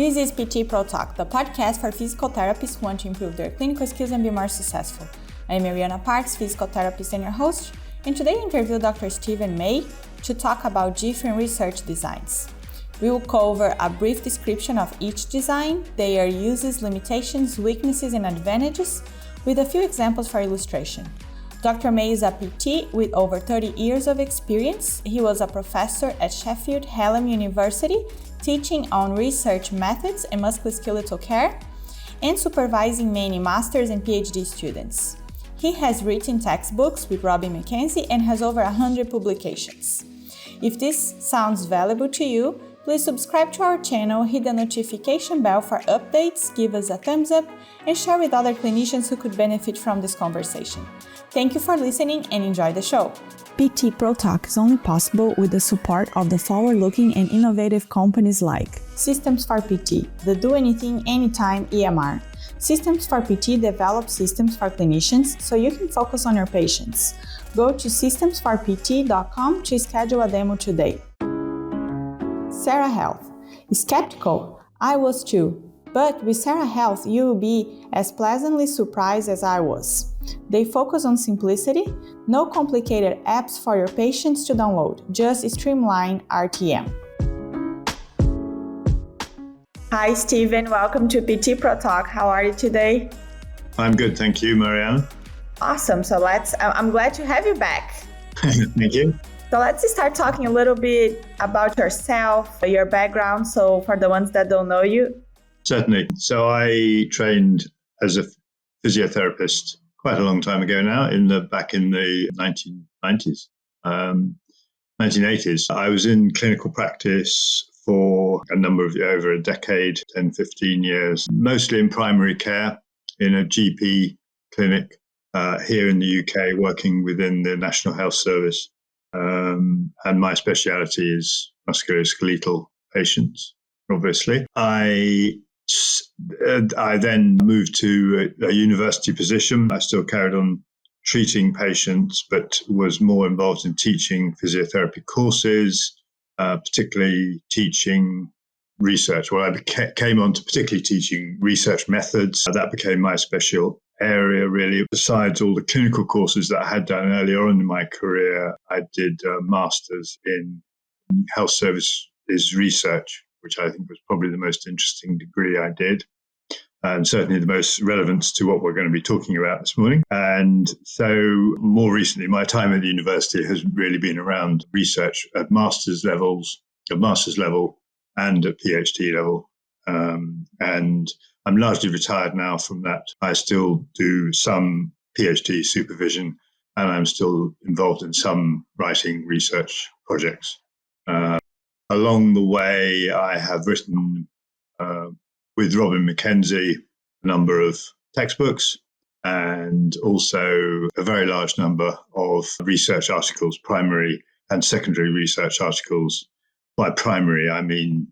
This is PT Pro Talk, the podcast for physical therapists who want to improve their clinical skills and be more successful. I am Mariana Parks, physical therapist and your host, and today I interview Dr. Stephen May to talk about different research designs. We will cover a brief description of each design, their uses, limitations, weaknesses, and advantages, with a few examples for illustration. Dr. May is a PT with over 30 years of experience. He was a professor at Sheffield Hallam University, teaching on research methods and musculoskeletal care, and supervising many master's and PhD students. He has written textbooks with Robin McKenzie and has over 100 publications. If this sounds valuable to you, please subscribe to our channel, hit the notification bell for updates, give us a thumbs up, and share with other clinicians who could benefit from this conversation. Thank you for listening and enjoy the show. PT Pro Talk is only possible with the support of the forward-looking and innovative companies like Systems for PT, the Do Anything Anytime EMR. Systems for PT develops systems for clinicians so you can focus on your patients. Go to systemsforpt.com to schedule a demo today. Sarah Health. Skeptical? I was too. But with Sarah Health, you will be as pleasantly surprised as I was. They focus on simplicity, no complicated apps for your patients to download, just streamline RTM. Hi, Stephen. Welcome to PT Pro Talk. How are you today? I'm good, thank you, Mariana. Awesome. So I'm glad to have you back. Thank you. So let's start talking a little bit about yourself, your background. So for the ones that don't know you. Certainly. So I trained as a physiotherapist quite a long time ago now, back in the 1990s, 1980s. I was in clinical practice for a number of over a decade, 10, 15 years, mostly in primary care in a GP clinic here in the UK, working within the National Health Service. And my speciality is musculoskeletal patients, obviously. I then moved to a university position. I still carried on treating patients, but was more involved in teaching physiotherapy courses, particularly teaching research. Well, I came on to particularly teaching research methods. That became my special area, really. Besides all the clinical courses that I had done earlier on in my career, I did a master's in health services research, which I think was probably the most interesting degree I did, and certainly the most relevant to what we're going to be talking about this morning. And so more recently, my time at the university has really been around research at master's level and at PhD level. And I'm largely retired now from that. I still do some PhD supervision, and I'm still involved in some writing research projects. Along the way, I have written with Robin McKenzie a number of textbooks and also a very large number of research articles, primary and secondary research articles. By primary, I mean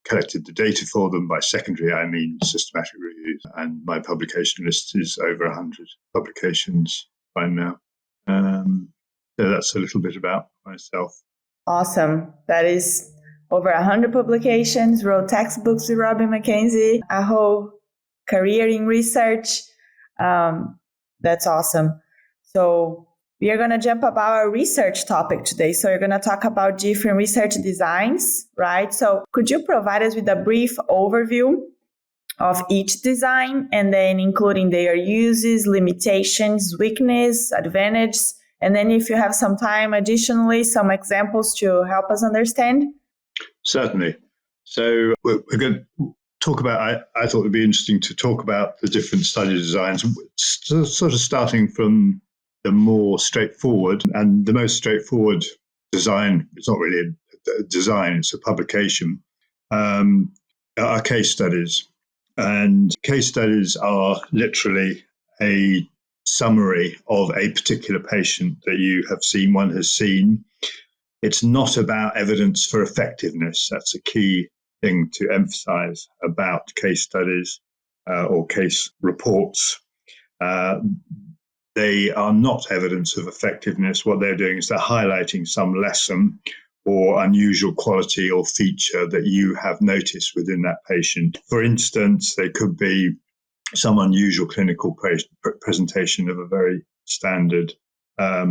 collected the data for them. By secondary, I mean systematic reviews. And my publication list is over 100 publications by now. So that's a little bit about myself. Awesome. That is over 100 publications, wrote textbooks with Robin McKenzie, a whole career in research. That's awesome. So we are going to jump about our research topic today. So we're going to talk about different research designs, right? So could you provide us with a brief overview of each design, and then including their uses, limitations, weakness, advantages, and then if you have some time, additionally, some examples to help us understand? Certainly. So we're going to talk about, I thought it would be interesting to talk about the different study designs, sort of starting from the more straightforward. And the most straightforward design, it's not really a design, it's a publication, are case studies. And case studies are literally a summary of a particular patient that you have seen, one has seen. It's not about evidence for effectiveness. That's a key thing to emphasize about case studies or case reports. They are not evidence of effectiveness. What they're doing is they're highlighting some lesson or unusual quality or feature that you have noticed within that patient. For instance, there could be some unusual clinical presentation of a very standard a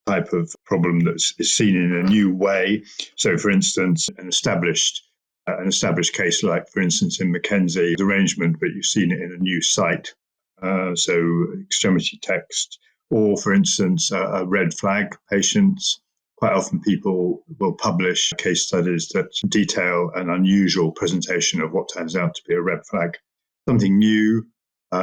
type of problem that is seen in a new way. So, for instance, an established case, like, for instance, in McKenzie arrangement, but you've seen it in a new site. So, extremity text, or, for instance, a red flag patients. Quite often people will publish case studies that detail an unusual presentation of what turns out to be a red flag. Something new,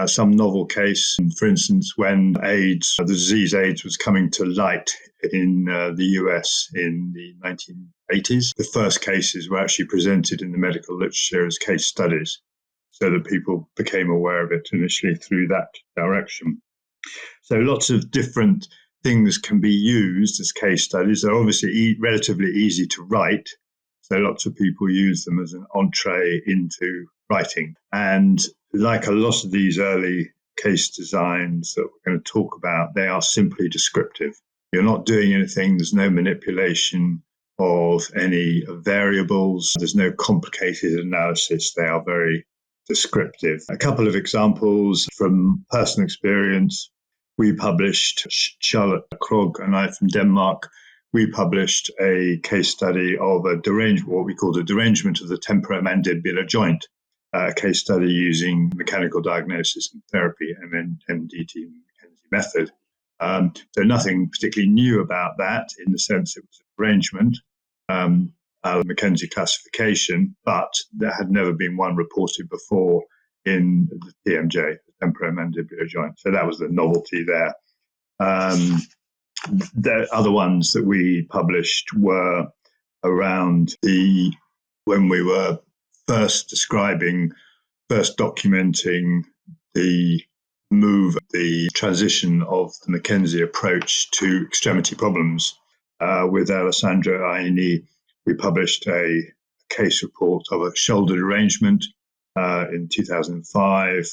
some novel case. For instance, when AIDS, the disease AIDS, was coming to light in the US in the 1980s, the first cases were actually presented in the medical literature as case studies, so that people became aware of it initially through that direction. So lots of different things can be used as case studies. They're obviously relatively easy to write, so lots of people use them as an entree into writing. And like a lot of these early case designs that we're going to talk about, they are simply descriptive. You're not doing anything. There's no manipulation of any variables. There's no complicated analysis. They are very descriptive. A couple of examples from personal experience. We published, Charlotte Krog and I from Denmark, we published a case study of what we call a derangement of the temporomandibular joint, a case study using mechanical diagnosis and therapy, MDT McKenzie method. So nothing particularly new about that, in the sense it was a derangement, McKenzie classification, but there had never been one reported before in the TMJ, the temporomandibular joint. So that was the novelty there. The other ones that we published were around when we were first documenting the transition of the McKenzie approach to extremity problems. With Alessandro Aini, we published a case report of a shoulder derangement in 2005,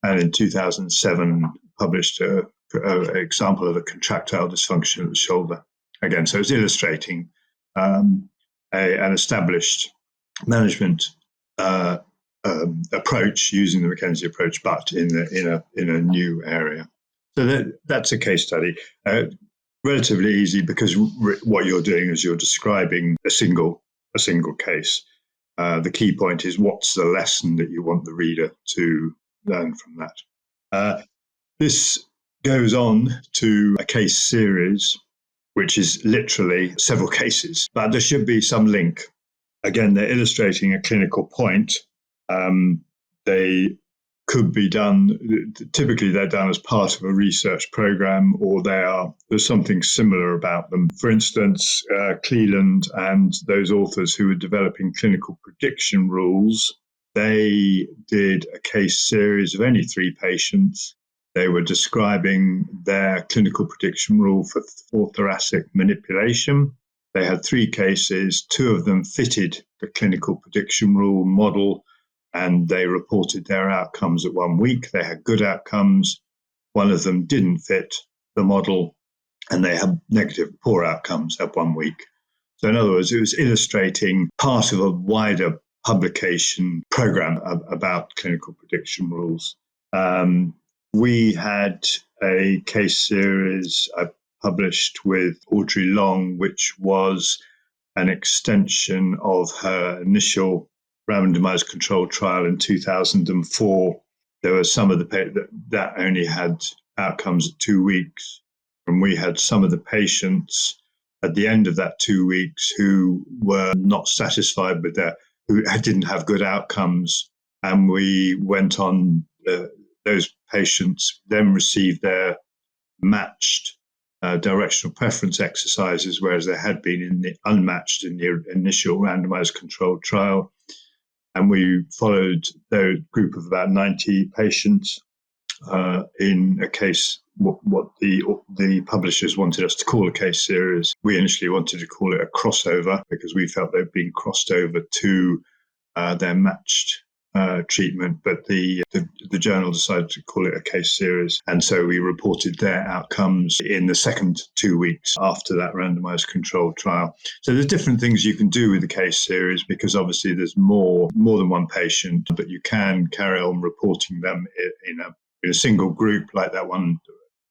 and in 2007 published an example of a contractile dysfunction of the shoulder. Again, so it's illustrating an established management approach using the McKenzie approach, but in a new area. So that's a case study. Relatively easy, because what you're doing is you're describing a single case. The key point is, what's the lesson that you want the reader to learn from that? This goes on to a case series, which is literally several cases, but there should be some link. Again, they're illustrating a clinical point. They could be done, typically they're done as part of a research program, or there's something similar about them. For instance, Cleland and those authors who were developing clinical prediction rules, they did a case series of only 3 patients. They were describing their clinical prediction rule for thoracic manipulation. They had 3 cases. 2 of them fitted the clinical prediction rule model, and they reported their outcomes at 1 week. They had good outcomes. 1 of them didn't fit the model, and they had negative, poor outcomes at 1 week. So in other words, it was illustrating part of a wider publication program about clinical prediction rules. We had a case series I published with Audrey Long, which was an extension of her initial randomized controlled trial in 2004. There were some of that only had outcomes at 2 weeks, and we had some of the patients at the end of that 2 weeks who were not satisfied with who didn't have good outcomes, and we went on. Those patients then received their matched directional preference exercises, whereas they had been unmatched in the initial randomized controlled trial. And we followed the group of about 90 patients in a case, what the publishers wanted us to call a case series. We initially wanted to call it a crossover, because we felt they'd been crossed over to their matched treatment, but the journal decided to call it a case series. And so we reported their outcomes in the second 2 weeks after that randomized controlled trial. So there's different things you can do with the case series, because obviously there's more than one patient, but you can carry on reporting them in a single group, like that one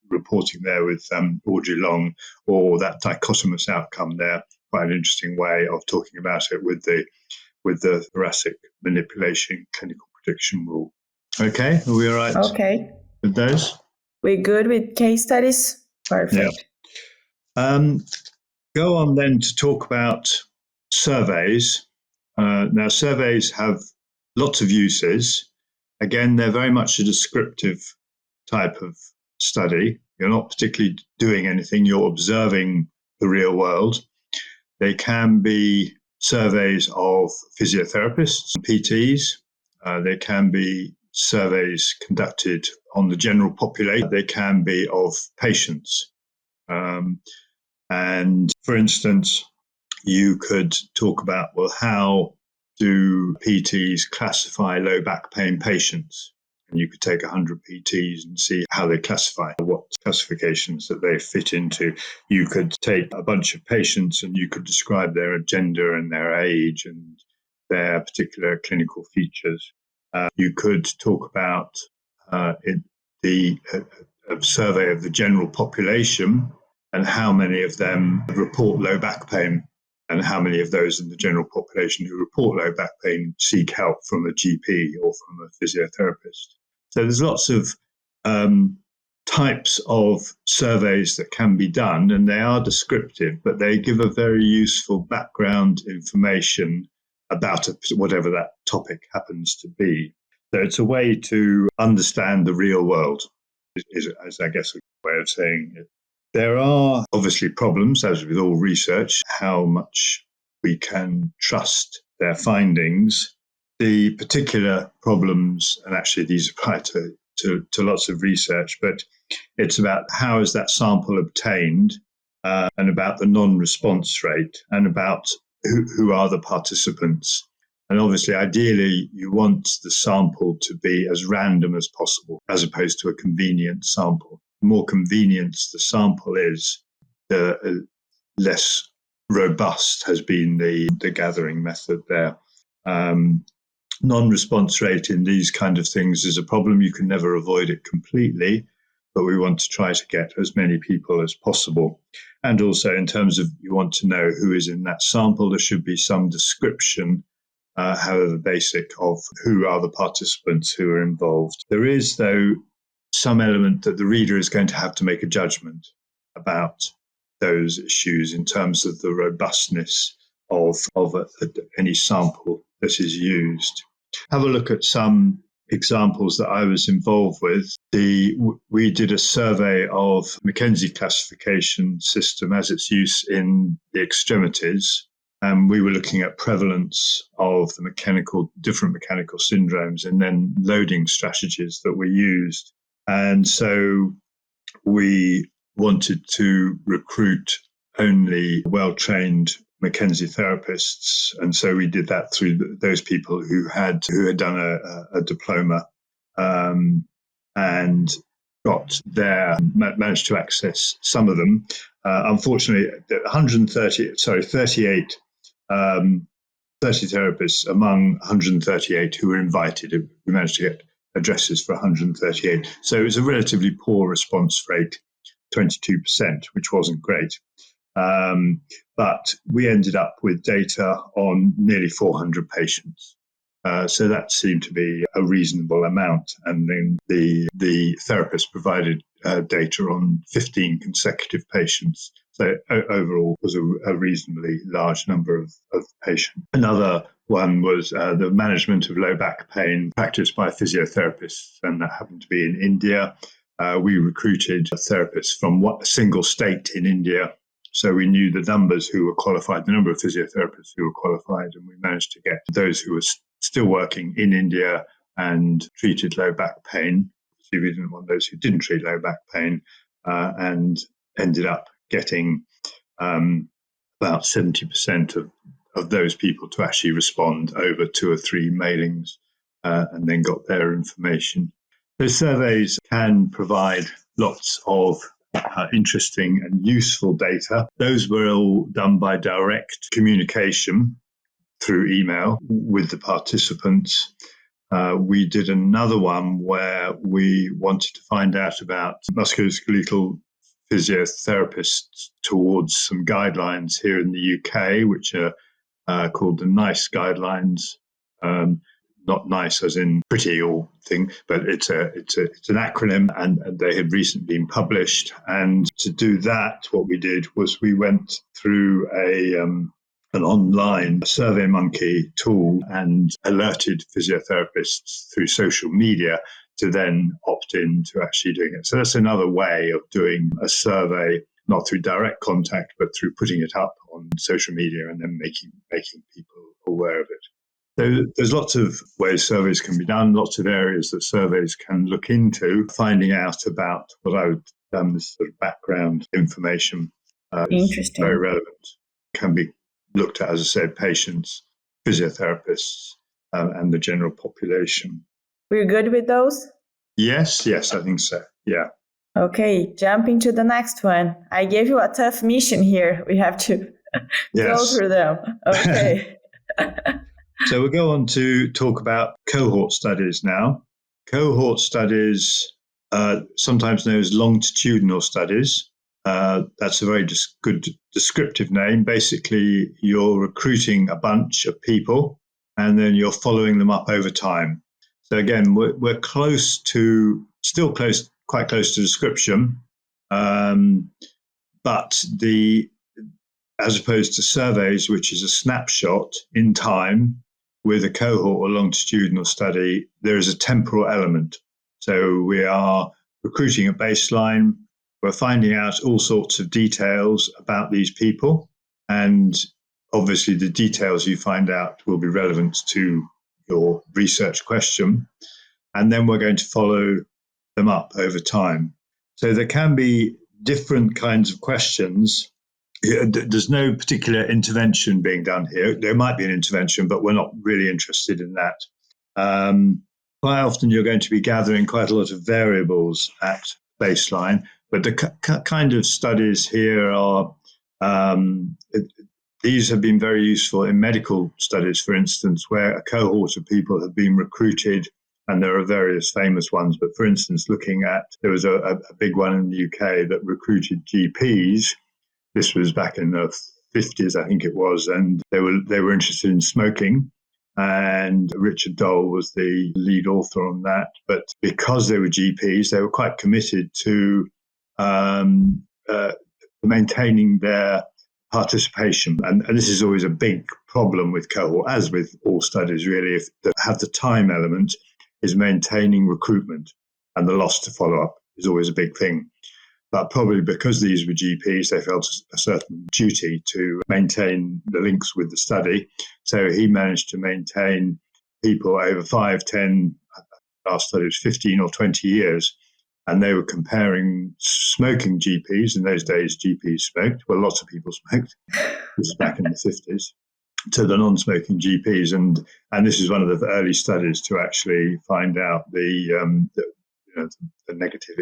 reporting there with Audrey Long, or that dichotomous outcome there. Quite an interesting way of talking about it with the thoracic manipulation clinical prediction rule. Okay, are we all right? Okay. With those? We're good with case studies? Perfect. Yeah. Go on then to talk about surveys. Now, surveys have lots of uses. Again, they're very much a descriptive type of study. You're not particularly doing anything, you're observing the real world. They can be surveys of physiotherapists, PTs. They can be surveys conducted on the general population. They can be of patients. And for instance, you could talk about, well, how do PTs classify low back pain patients? And you could take 100 PTs and see how they classify, what classifications that they fit into. You could take a bunch of patients and you could describe their gender and their age and their particular clinical features. You could talk about a survey of the general population and how many of them report low back pain, and how many of those in the general population who report low back pain seek help from a GP or from a physiotherapist. So there's lots of types of surveys that can be done, and they are descriptive, but they give a very useful background information about whatever that topic happens to be. So it's a way to understand the real world, is I guess a way of saying it. There are obviously problems, as with all research, how much we can trust their findings. The particular problems, and actually these apply to lots of research, but it's about how is that sample obtained, and about the non-response rate, and about who are the participants. And obviously, ideally, you want the sample to be as random as possible, as opposed to a convenient sample. The more convenient the sample is, the less robust has been the gathering method there. Non-response rate in these kind of things is a problem. You can never avoid it completely, but we want to try to get as many people as possible. And also in terms of, you want to know who is in that sample, there should be some description, however basic, of who are the participants who are involved. There is, though, some element that the reader is going to have to make a judgment about those issues in terms of the robustness of any sample that is used. Have a look at some examples that I was involved with. We did a survey of McKenzie classification system as its use in the extremities. And we were looking at prevalence of the different mechanical syndromes, and then loading strategies that were used. And so we wanted to recruit only well-trained McKenzie therapists, and so we did that through those people who had done a diploma, and managed to access some of them. Unfortunately, 38 30 therapists among 138 who were invited. We managed to get addresses for 138. So it was a relatively poor response rate, 22%, which wasn't great. But we ended up with data on nearly 400 patients. So that seemed to be a reasonable amount. And then the therapist provided data on 15 consecutive patients. So overall was a reasonably large number of patients. Another one was the management of low back pain practiced by physiotherapists, and that happened to be in India. We recruited therapists from a single state in India. So we knew the numbers who were qualified, the number of physiotherapists who were qualified, and we managed to get those who were still working in India and treated low back pain. So we didn't want those who didn't treat low back pain, and ended up getting about 70% of those people to actually respond over 2 or 3 mailings. and then got their information. Those surveys can provide lots of interesting and useful data. Those were all done by direct communication through email with the participants. We did another one where we wanted to find out about musculoskeletal physiotherapists towards some guidelines here in the UK, which are called the NICE guidelines. Not nice as in pretty or thing, but it's an acronym, and they had recently been published. And to do that, what we did was we went through an online SurveyMonkey tool and alerted physiotherapists through social media to then opt in to actually doing it. So that's another way of doing a survey, not through direct contact, but through putting it up on social media and then making people aware of it. So there's lots of ways surveys can be done, lots of areas that surveys can look into. Finding out about what I would term this sort of background information is very relevant. Can be looked at, as I said, patients, physiotherapists, and the general population. We're good with those? Yes, I think so. Yeah. Okay, jumping to the next one. I gave you a tough mission here. We have to go through them. Okay. So we'll go on to talk about cohort studies now. Cohort studies, sometimes known as longitudinal studies. That's a very good descriptive name. Basically, you're recruiting a bunch of people and then you're following them up over time. So again, we're quite close to description, but as opposed to surveys, which is a snapshot in time, with a cohort or longitudinal study, there is a temporal element. So we are recruiting a baseline. We're finding out all sorts of details about these people. And obviously the details you find out will be relevant to your research question. And then we're going to follow them up over time. So there can be different kinds of questions. There's no particular intervention being done here. There might be an intervention, but we're not really interested in that. Quite often you're going to be gathering quite a lot of variables at baseline, but the kind of studies here are, these have been very useful in medical studies, for instance, where a cohort of people have been recruited, and there are various famous ones, but for instance, there was a big one in the UK that recruited GPs. This was back in the 50s, I think it was, and they were interested in smoking. And Richard Dole was the lead author on that. But because they were GPs, they were quite committed to maintaining their participation. And this is always a big problem with cohort, as with all studies, really. If they have the time element, is maintaining recruitment, and the loss to follow up is always a big thing. But probably because these were GPs, they felt a certain duty to maintain the links with the study. So he managed to maintain people over 5, 10, last study was 15 or 20 years. And they were comparing smoking GPs. In those days, GPs smoked. Well, lots of people smoked. This was back in the 50s. To the non-smoking GPs. And this is one of the early studies to actually find out the negative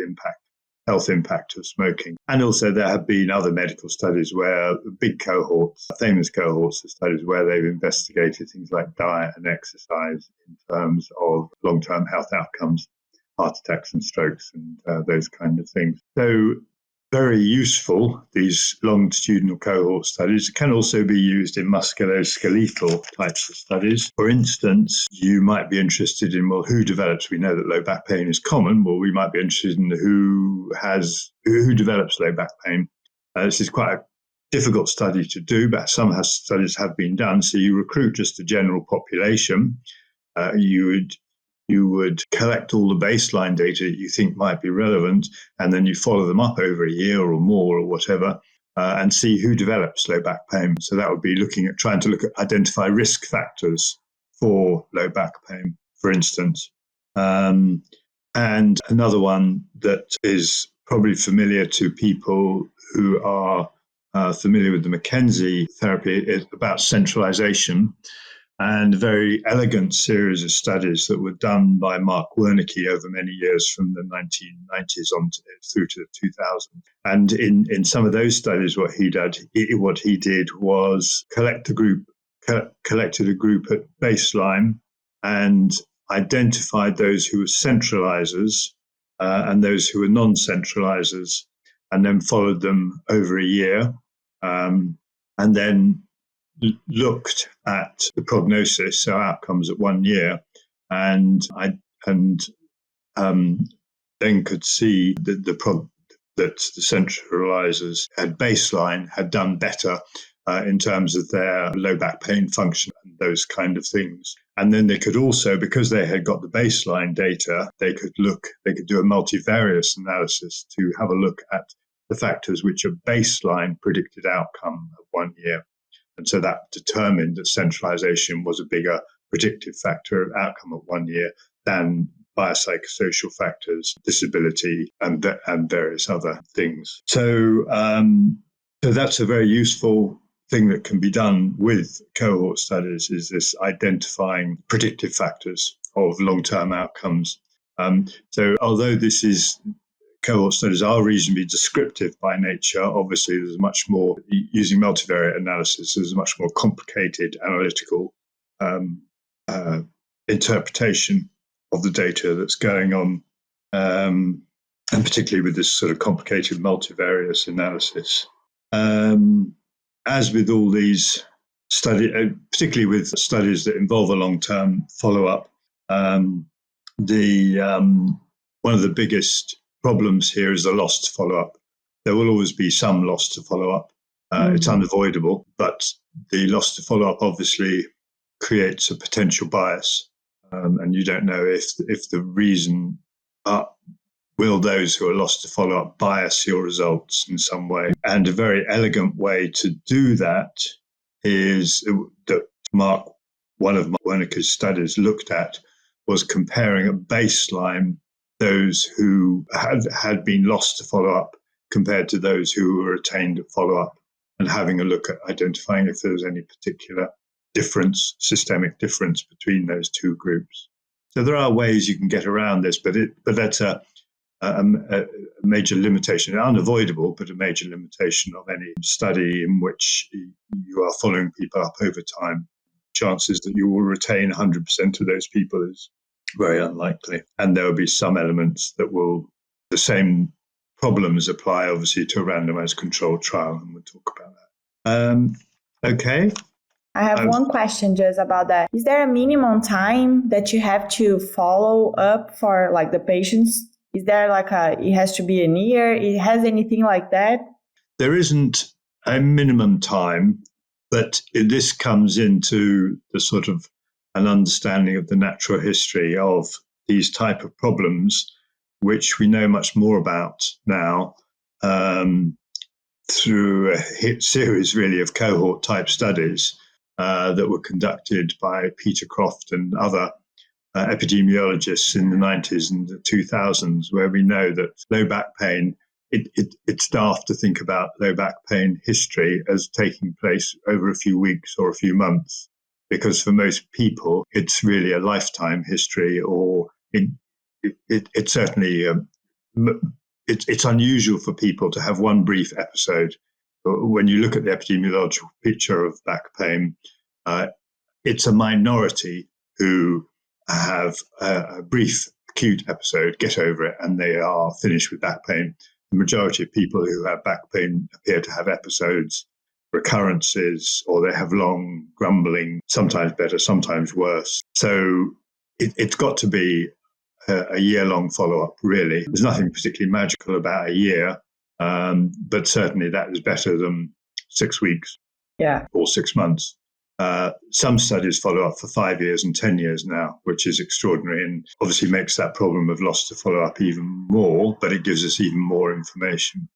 health impact of smoking. And also there have been other medical studies where big cohorts, famous cohorts of studies where they've investigated things like diet and exercise in terms of long-term health outcomes, heart attacks and strokes and those kind of things. So very useful, these longitudinal cohort studies. Can also be used in musculoskeletal types of studies. For instance, you might be interested in, who develops, we know that low back pain is common, we might be interested in who develops low back pain. This is quite a difficult study to do, but some studies have been done. So you recruit just a general population. You would collect all the baseline data that you think might be relevant, and then you follow them up over a year or more or whatever, and see who develops low back pain. So that would be trying to identify risk factors for low back pain, for instance. And another one that is probably familiar to people who are familiar with the McKenzie therapy is about centralization. and a very elegant series of studies that were done by Mark Wernicke over many years from the 1990s on through to 2000. And in some of those studies, what he did was collected a group at baseline and identified those who were centralizers and those who were non-centralizers, and then followed them over a year, and then looked at the prognosis, so outcomes at 1 year, and then could see that the centralizers at baseline had done better in terms of their low back pain function and those kind of things. And then they could also, because they had got the baseline data, they could do a multivariate analysis to have a look at the factors which are baseline predicted outcome at 1 year. And so that determined that centralization was a bigger predictive factor of outcome at 1 year than biopsychosocial factors, disability, and various other things. So that's a very useful thing that can be done with cohort studies, is this identifying predictive factors of long-term outcomes. So although cohort studies are reasonably descriptive by nature, obviously there's much more, using multivariate analysis, there's a much more complicated analytical interpretation of the data that's going on, and particularly with this sort of complicated multivariate analysis. As with all these studies, particularly with studies that involve a long-term follow-up, one of the biggest problems here is the loss to follow-up. There will always be some loss to follow-up. It's unavoidable, but the loss to follow-up obviously creates a potential bias, and you don't know if the reason will those who are lost to follow-up bias your results in some way. And a very elegant way to do that is that one of Wernicke's studies looked at was comparing at baseline those who had been lost to follow-up compared to those who were retained at follow-up, and having a look at identifying if there was any particular difference, systemic difference between those two groups. So there are ways you can get around this, but that's a major limitation, unavoidable, but a major limitation of any study in which you are following people up over time. Chances that you will retain 100% of those people is very unlikely. And there will be some elements that the same problems apply, obviously, to a randomized controlled trial, and we'll talk about that. Okay. I have one question just about that. Is there a minimum time that you have to follow up for like the patients? Is there it has to be a year? It has anything like that? There isn't a minimum time, but this comes into the sort of an understanding of the natural history of these type of problems, which we know much more about now through a series really of cohort type studies that were conducted by Peter Croft and other epidemiologists in the 90s and the 2000s, where we know that low back pain, it's daft to think about low back pain history as taking place over a few weeks or a few months, because for most people, it's really a lifetime history, or it's certainly, it's unusual for people to have one brief episode. When you look at the epidemiological picture of back pain, it's a minority who have a brief acute episode, get over it, and they are finished with back pain. The majority of people who have back pain appear to have episodes, recurrences, or they have long grumbling, sometimes better, sometimes worse. So it's got to be a year-long follow-up, really. There's nothing particularly magical about a year, but certainly that is better than 6 weeks or 6 months. Some studies follow up for 5 years and 10 years now, which is extraordinary, and obviously makes that problem of loss to follow up even more, but it gives us even more information.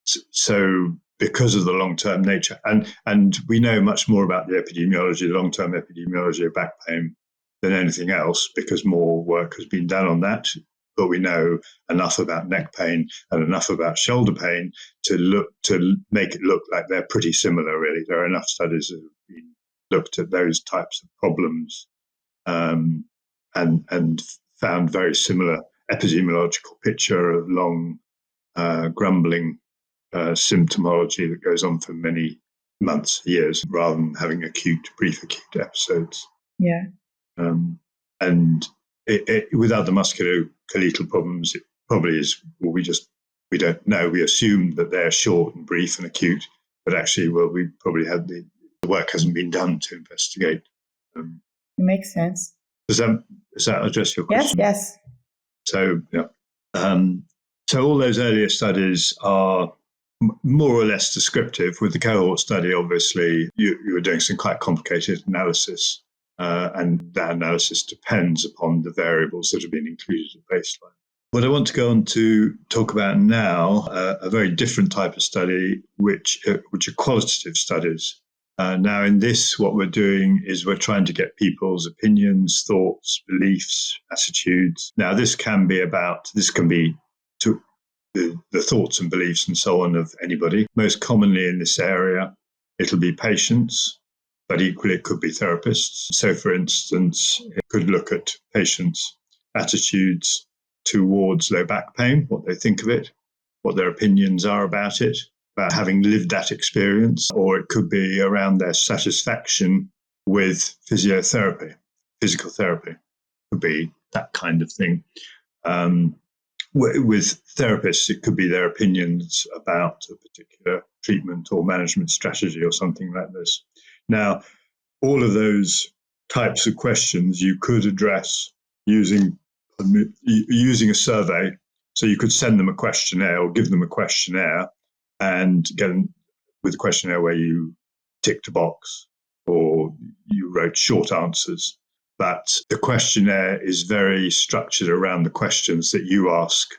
So because of the long-term nature, and we know much more about the epidemiology, the long-term epidemiology of back pain than anything else, because more work has been done on that. But we know enough about neck pain and enough about shoulder pain to make it look like they're pretty similar, really. There are enough studies that have been looked at those types of problems and found very similar epidemiological picture of long grumbling symptomology that goes on for many months, years, rather than having brief acute episodes. Yeah. And without the musculoskeletal problems, it probably is, well, we don't know. We assume that they're short and brief and acute, but actually, well, we probably had the work hasn't been done to investigate. Makes sense. Does that address your question? Yes. So, yeah. So all those earlier studies are more or less descriptive. With the cohort study, obviously, you were doing some quite complicated analysis, and that analysis depends upon the variables that have been included at baseline. What I want to go on to talk about now, a very different type of study, which are qualitative studies. Now, in this, what we're doing is we're trying to get people's opinions, thoughts, beliefs, attitudes. Now, this can be to the thoughts and beliefs and so on of anybody. Most commonly in this area, it'll be patients, but equally it could be therapists. So, for instance, it could look at patients' attitudes towards low back pain, what they think of it, what their opinions are about it, about having lived that experience, or it could be around their satisfaction with physiotherapy, physical therapy. It could be that kind of thing. With therapists, it could be their opinions about a particular treatment or management strategy or something like this. Now, all of those types of questions you could address using a survey. So you could send them a questionnaire or give them a questionnaire and get them with a questionnaire where you ticked a box or you wrote short answers. But the questionnaire is very structured around the questions that you ask.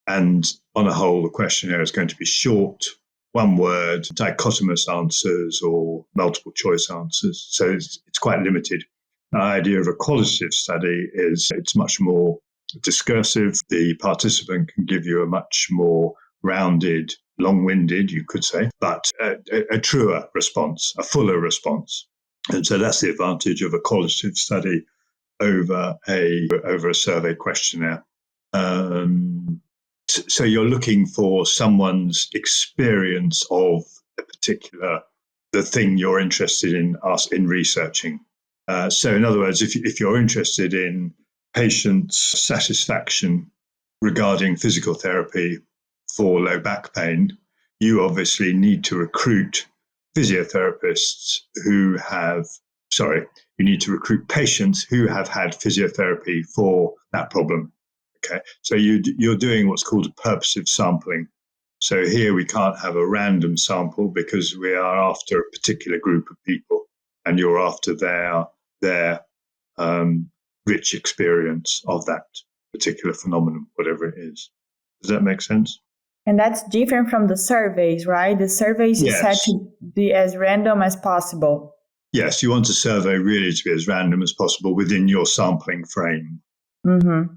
And on a whole, the questionnaire is going to be short, one word, dichotomous answers or multiple choice answers. So it's quite limited. The idea of a qualitative study is it's much more discursive. The participant can give you a much more rounded, long-winded, you could say, but a truer response, a fuller response. And so that's the advantage of a qualitative study over a survey questionnaire. So you're looking for someone's experience of the thing you're interested in researching. So in other words, if you're interested in patients' satisfaction regarding physical therapy for low back pain, you obviously need to recruit physiotherapists you need to recruit patients who have had physiotherapy for that problem. Okay, so you're doing what's called a purposive sampling. So here we can't have a random sample because we are after a particular group of people, and you're after their rich experience of that particular phenomenon, whatever it is. Does that make sense? And that's different from the surveys, right? The surveys is set to be as random as possible. Yes, you want a survey really to be as random as possible within your sampling frame. Mm-hmm.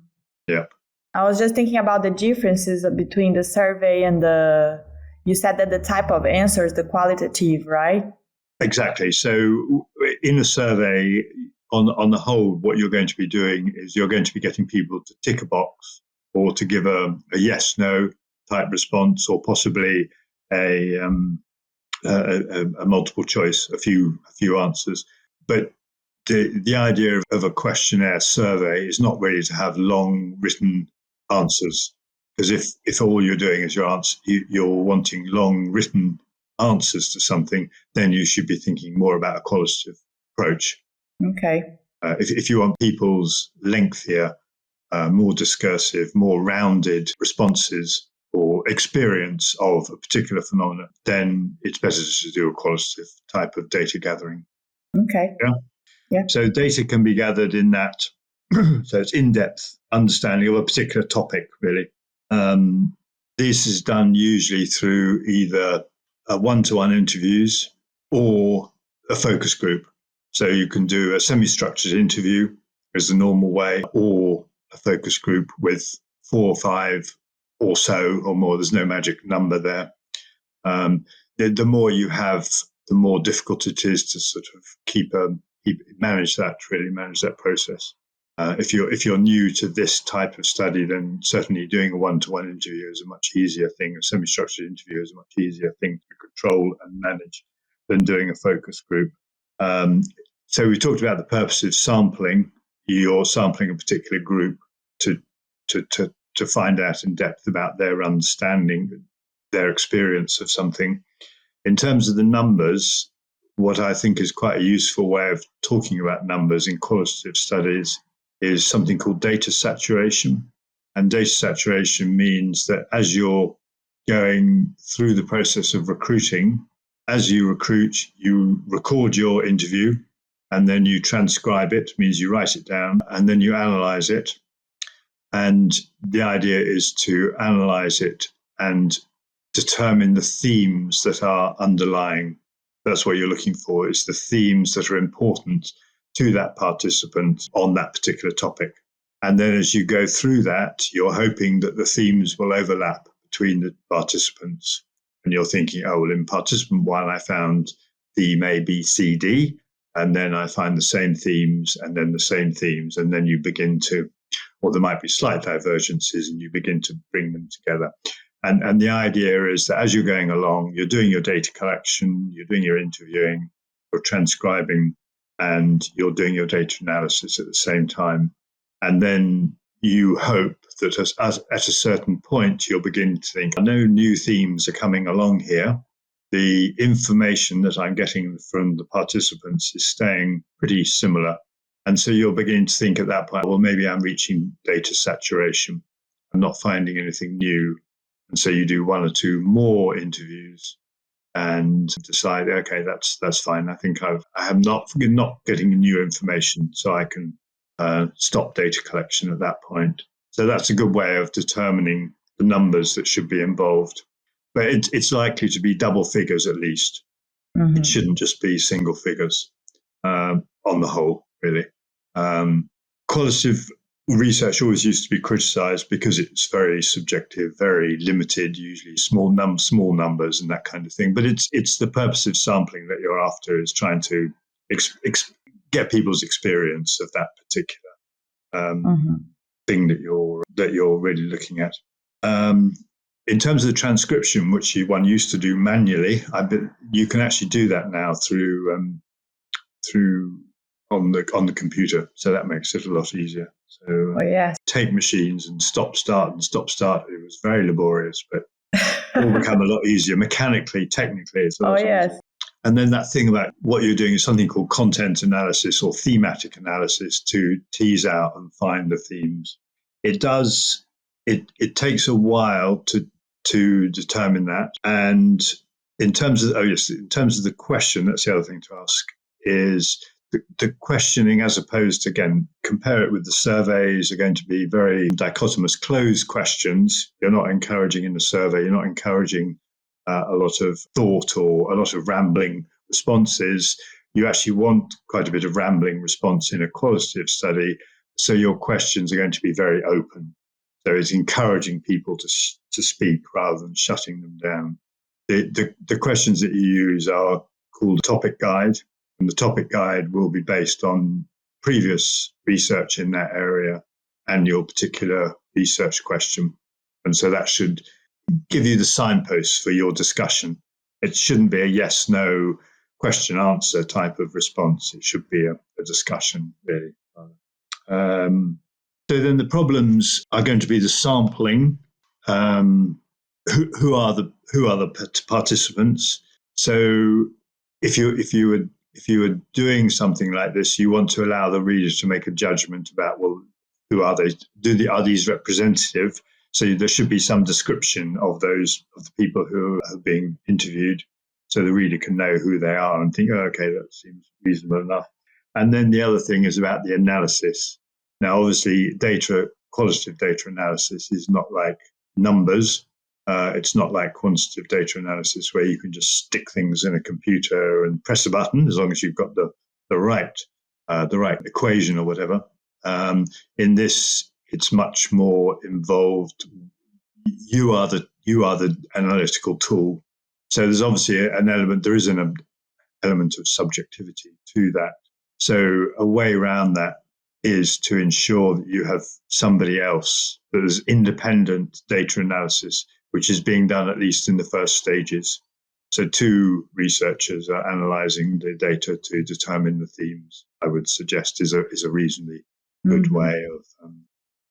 Yeah. I was just thinking about the differences between the survey and you said that the type of answers, the qualitative, right? Exactly. So in a survey, on the whole, what you're going to be doing is you're going to be getting people to tick a box or to give a yes, no type response, or possibly a multiple choice, a few answers. But the idea of a questionnaire survey is not really to have long written answers, because if all you're doing is you're wanting long written answers to something, then you should be thinking more about a qualitative approach. Okay. If you want people's lengthier, more discursive, more rounded responses or experience of a particular phenomenon, then it's better to do a qualitative type of data gathering. Okay. Yeah. So data can be gathered in that. So it's in-depth understanding of a particular topic, really. This is done usually through either one-to-one interviews or a focus group. So you can do a semi-structured interview as the normal way, or a focus group with 4 or 5 or so or more. There's no magic number there. The more you have the more difficult it is to sort of manage that process. If you're new to this type of study, then certainly doing a one-to-one interview is a much easier thing. A semi-structured interview is a much easier thing to control and manage than doing a focus group. So we talked about the purpose of sampling. You're sampling a particular group to find out in depth about their understanding, their experience of something. In terms of the numbers, what I think is quite a useful way of talking about numbers in qualitative studies is something called data saturation. And data saturation means that as you're going through the process of recruiting, as you recruit, you record your interview and then you transcribe it, means you write it down, and then you analyze it. And the idea is to analyze it and determine the themes that are underlying. That's what you're looking for, is the themes that are important to that participant on that particular topic. And then as you go through that, you're hoping that the themes will overlap between the participants. And you're thinking, oh, well, in participant one, I found theme A, B, C, D, and then I find the same themes and then the same themes. And then you begin to, or there might be slight divergences, and you begin to bring them together. And the idea is that as you're going along, you're doing your data collection, you're doing your interviewing, you're transcribing, and you're doing your data analysis at the same time. And then you hope that at a certain point, you'll begin to think, no new themes are coming along here. The information that I'm getting from the participants is staying pretty similar. And so you'll begin to think at that point, well, maybe I'm reaching data saturation. I'm not finding anything new. And so you do one or two more interviews and decide, okay, that's fine. I think I am not getting new information, so I can stop data collection at that point. So that's a good way of determining the numbers that should be involved. But it's likely to be double figures at least. Mm-hmm. It shouldn't just be single figures on the whole, really. Qualitative research always used to be criticized because it's very subjective, very limited, usually small numbers and that kind of thing. But it's the purpose of sampling that you're after, is trying to get people's experience of that particular thing that you're really looking at. In terms of the transcription, which one used to do manually, you can actually do that now through on the computer, so that makes it a lot easier. So tape machines and stop start, it was very laborious, but it will become a lot easier mechanically, technically. It's a lot easier. And then that thing about what you're doing is something called content analysis or thematic analysis, to tease out and find the themes. It takes a while to determine that. And in terms of the question, that's the other thing to ask, is the questioning, as opposed to, again, compare it with the surveys, are going to be very dichotomous, closed questions. You're not encouraging in the survey, you're not encouraging a lot of thought or a lot of rambling responses. You actually want quite a bit of rambling response in a qualitative study. So your questions are going to be very open. So it's encouraging people to speak rather than shutting them down. The questions that you use are called topic guide. And the topic guide will be based on previous research in that area and your particular research question. And so that should give you the signposts for your discussion. It shouldn't be a yes, no, question, answer type of response. It should be a discussion, really. So then the problems are going to be the sampling. Who are the participants? So if you were doing something like this, you want to allow the readers to make a judgment about, well, who are they? Are these representative? So there should be some description of the people who are being interviewed, so the reader can know who they are and think, oh, okay, that seems reasonable enough. And then the other thing is about the analysis. Now, obviously, qualitative data analysis is not like numbers. It's not like quantitative data analysis where you can just stick things in a computer and press a button as long as you've got the right equation or whatever. In this, it's much more involved. You are the analytical tool. So there's obviously an element. There is an element of subjectivity to that. So a way around that is to ensure that you have somebody else that is independent data analysis, which is being done at least in the first stages. So two researchers are analysing the data to determine the themes. I would suggest is a reasonably good way of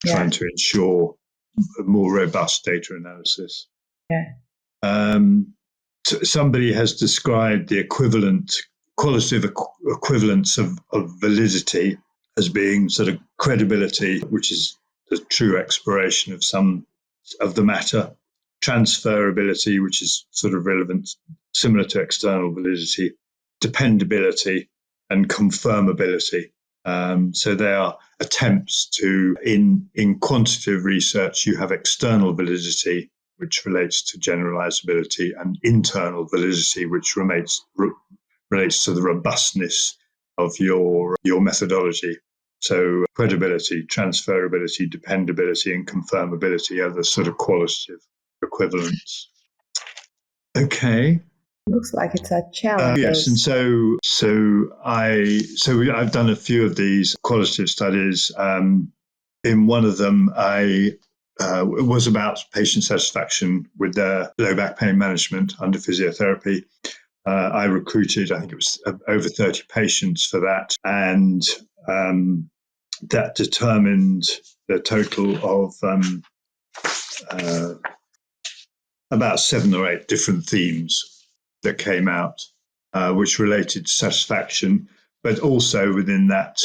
trying to ensure a more robust data analysis. Somebody has described the qualitative equivalence of validity as being sort of credibility, which is the true exploration of some of the matter, transferability, which is sort of relevant, similar to external validity, dependability, and confirmability. So they are attempts to, in quantitative research, you have external validity, which relates to generalizability, and internal validity, which relates to the robustness of your methodology. So credibility, transferability, dependability, and confirmability are the sort of qualitative equivalents. Okay. Looks like it's a challenge. Yes, and I've done a few of these qualitative studies. In one of them, it was about patient satisfaction with their low back pain management under physiotherapy. I recruited, I think it was over 30 patients for that, and that determined the total of about 7 or 8 different themes that came out, which related to satisfaction. But also within that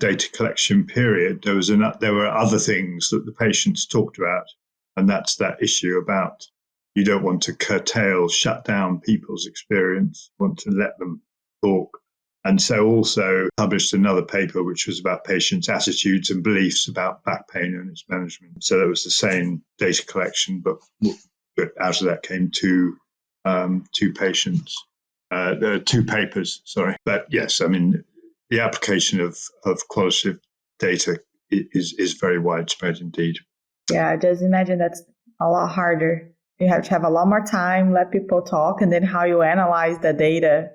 data collection period, there were other things that the patients talked about, and that's that issue about you don't want to shut down people's experience, you want to let them talk. And so also published another paper which was about patients' attitudes and beliefs about back pain and its management. So that was the same data collection, but out of that came two papers, sorry. But yes, I mean, the application of qualitative data is very widespread indeed. Yeah, I just imagine that's a lot harder. You have to have a lot more time, let people talk, and then how you analyze the data.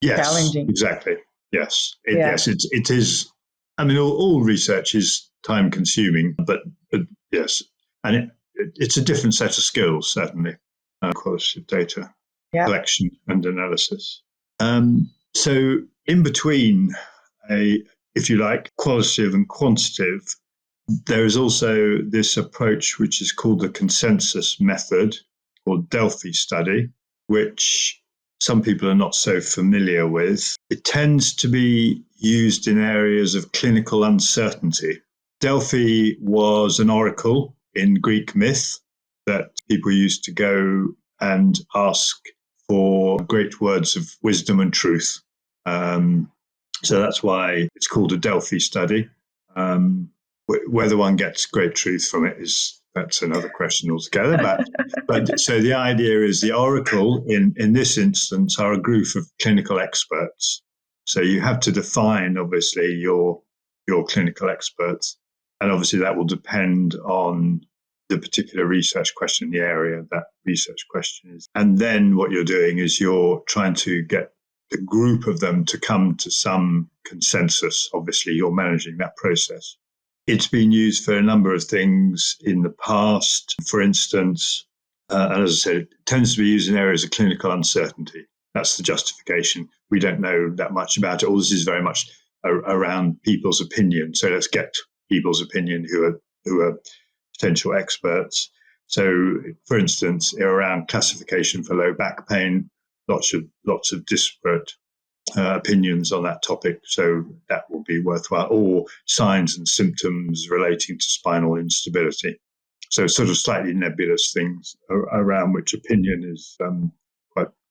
Yes, challenging. Exactly. Yes, it is. I mean, all research is time consuming, but yes, and it's a different set of skills, certainly, qualitative data collection and analysis. So in between, if you like, qualitative and quantitative, there is also this approach which is called the consensus method or Delphi study, which some people are not so familiar with. It tends to be used in areas of clinical uncertainty. Delphi was an oracle in Greek myth that people used to go and ask for great words of wisdom and truth. So that's why it's called a Delphi study. Whether one gets great truth from it that's another question altogether. But so the idea is the oracle in this instance are a group of clinical experts. So you have to define obviously your clinical experts, and obviously that will depend on the particular research question, the area that research question is. And then what you're doing is you're trying to get the group of them to come to some consensus. Obviously, you're managing that process. It's been used for a number of things in the past. For instance, and as I said, it tends to be used in areas of clinical uncertainty. That's the justification. We don't know that much about it. All this is very much around people's opinion. So let's get people's opinion who are potential experts. So, for instance, around classification for low back pain, lots of disparate opinions on that topic, so that will be worthwhile. Or signs and symptoms relating to spinal instability. So sort of slightly nebulous things around which opinion is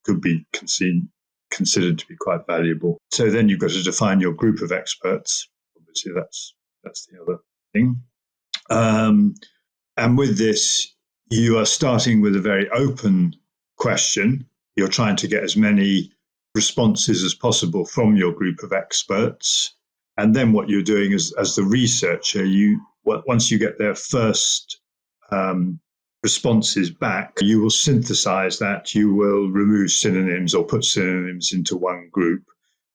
could be considered to be quite valuable. So then you've got to define your group of experts. Obviously, that's the other thing. And with this, you are starting with a very open question. You're trying to get as many responses as possible from your group of experts. And then what you're doing is, as the researcher, once you get their first responses back, you will synthesize that, you will remove synonyms or put synonyms into one group.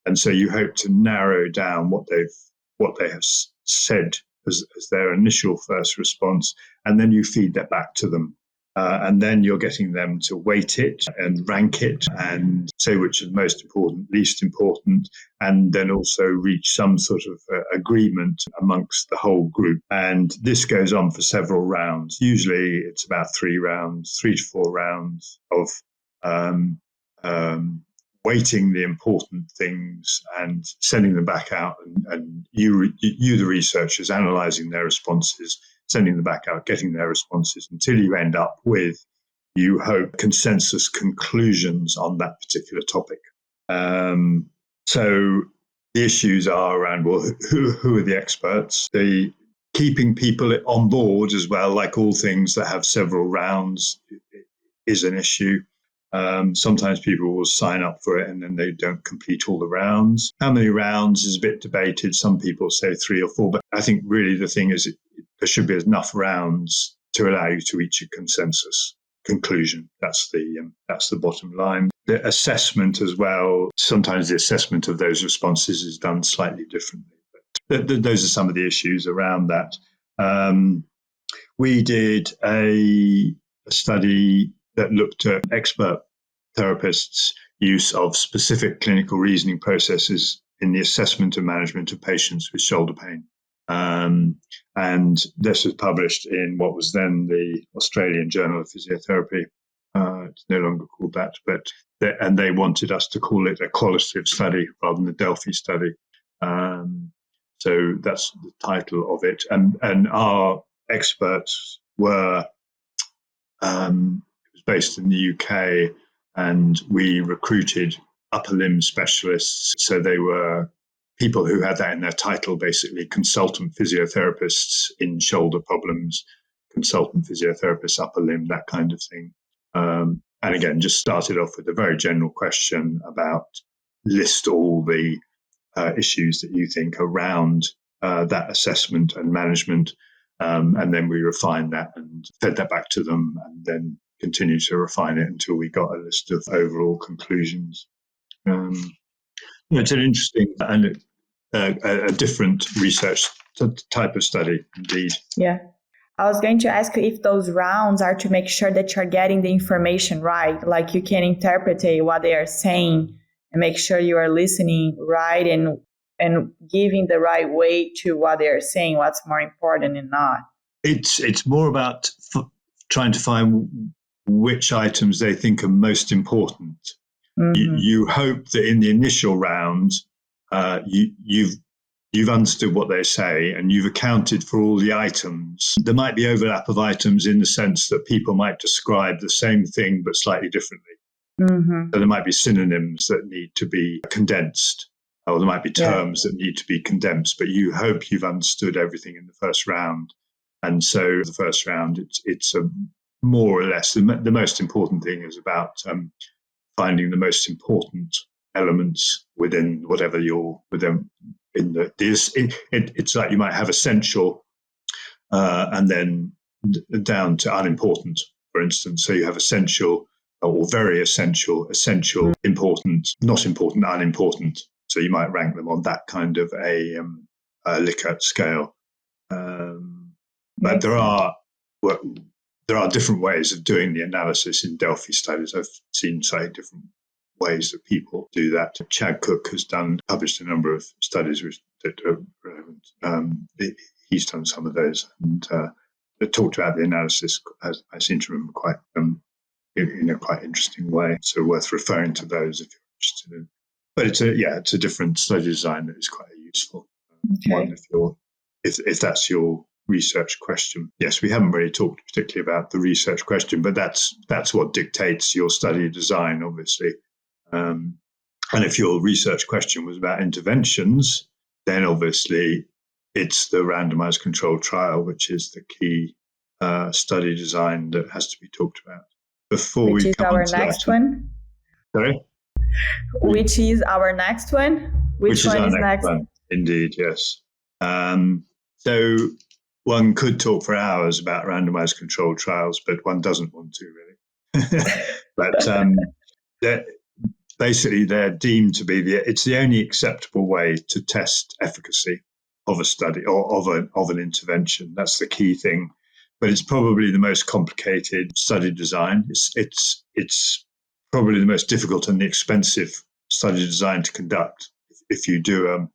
And so you hope to narrow down what they have said as their initial first response, and then you feed that back to them. And then you're getting them to weight it and rank it and say which is most important, least important, and then also reach some sort of agreement amongst the whole group. And this goes on for several rounds. Usually it's about 3 to 4 rounds of weighting the important things and sending them back out, and you the researchers, analysing their responses, sending them back out, getting their responses, until you end up with, you hope, consensus conclusions on that particular topic. So the issues are around, well, who are the experts? The keeping people on board as well, like all things that have several rounds, is an issue. Sometimes people will sign up for it and then they don't complete all the rounds. How many rounds is a bit debated. Some people say 3 or 4, but I think really the thing is there should be enough rounds to allow you to reach a consensus conclusion. That's the bottom line. The assessment as well, sometimes the assessment of those responses is done slightly differently. But those are some of the issues around that. We did a study that looked at expert therapists' use of specific clinical reasoning processes in the assessment and management of patients with shoulder pain. And this was published in what was then the Australian Journal of Physiotherapy. It's no longer called that, and they wanted us to call it a qualitative study rather than a Delphi study. So that's the title of it. And our experts were based in the UK, and we recruited upper limb specialists. So they were people who had that in their title, basically consultant physiotherapists in shoulder problems, consultant physiotherapists, upper limb, that kind of thing. And again, just started off with a very general question about list all the issues that you think around that assessment and management. And then we refined that and fed that back to them, and then continued to refine it until we got a list of overall conclusions. It's an interesting and a different research type of study, indeed. Yeah. I was going to ask you if those rounds are to make sure that you're getting the information right, like you can interpret what they are saying and make sure you are listening right and giving the right weight to what they are saying, what's more important and not. It's more about trying to find which items they think are most important. Mm-hmm. You hope that in the initial round, you've understood what they say and you've accounted for all the items. There might be overlap of items in the sense that people might describe the same thing but slightly differently. Mm-hmm. So there might be synonyms that need to be condensed, or there might be terms that need to be condensed, but you hope you've understood everything in the first round. And so the first round, it's a more or less, the most important thing is about finding the most important elements within whatever you're within. It's like you might have essential and then down to unimportant, for instance. So you have essential or very essential, important, not important, unimportant. So you might rank them on that kind of a Likert scale. But there are different ways of doing the analysis in Delphi studies. I've seen slightly different ways that people do that. Chad Cook has published a number of studies that are relevant. He's done some of those and talked about the analysis, as I seem to remember, quite in a quite interesting way. So worth referring to those if you're interested in. But it's a different study design that is quite useful. One if that's your research question. Yes, we haven't really talked particularly about the research question, but that's what dictates your study design, obviously. And if your research question was about interventions, then obviously it's the randomized controlled trial, which is the key study design that has to be talked about. Which is our next one? Sorry? Which is our next one? Which one is next? One? Indeed, yes. So one could talk for hours about randomized controlled trials, but one doesn't want to really. But they're deemed to be it's the only acceptable way to test efficacy of a study or of an intervention. That's the key thing. But it's probably the most complicated study design. It's probably the most difficult and the expensive study design to conduct if you do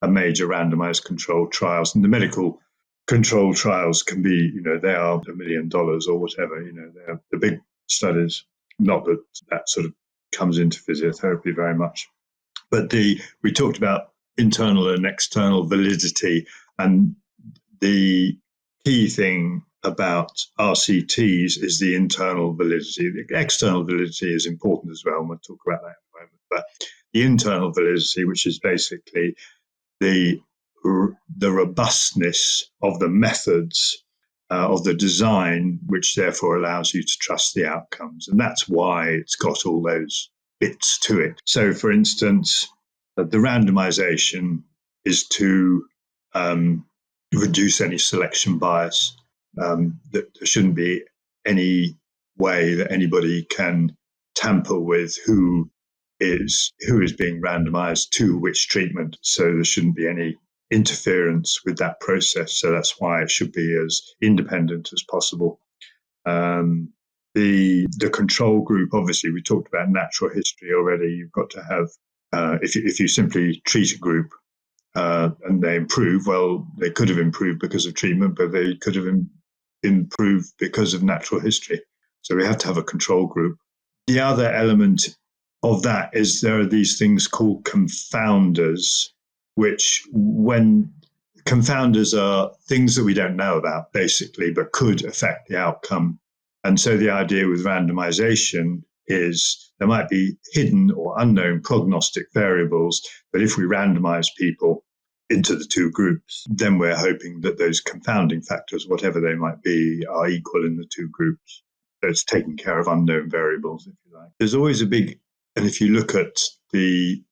a major randomized controlled trials. And the medical controlled trials can be, they are $1 million or whatever. They're the big studies. Not that sort of comes into physiotherapy very much. But we talked about internal and external validity, and the key thing about RCTs is the internal validity. The external validity is important as well, and we'll talk about that in a moment. But the internal validity, which is basically the robustness of the methods of the design, which therefore allows you to trust the outcomes. And that's why it's got all those bits to it. So, for instance, the randomization is to reduce any selection bias. That there shouldn't be any way that anybody can tamper with who is being randomized to which treatment. So there shouldn't be any interference with that process. So that's why it should be as independent as possible. The control group, obviously, we talked about natural history already. You've got to have, if you simply treat a group and they improve, well, they could have improved because of treatment, but they could have improved because of natural history. So we have to have a control group. The other element of that is there are these things called confounders, which when confounders are things that we don't know about, basically, but could affect the outcome. And so the idea with randomization is there might be hidden or unknown prognostic variables, but if we randomize people into the two groups, then we're hoping that those confounding factors, whatever they might be, are equal in the two groups. So it's taking care of unknown variables, if you like. There's always and if you look at the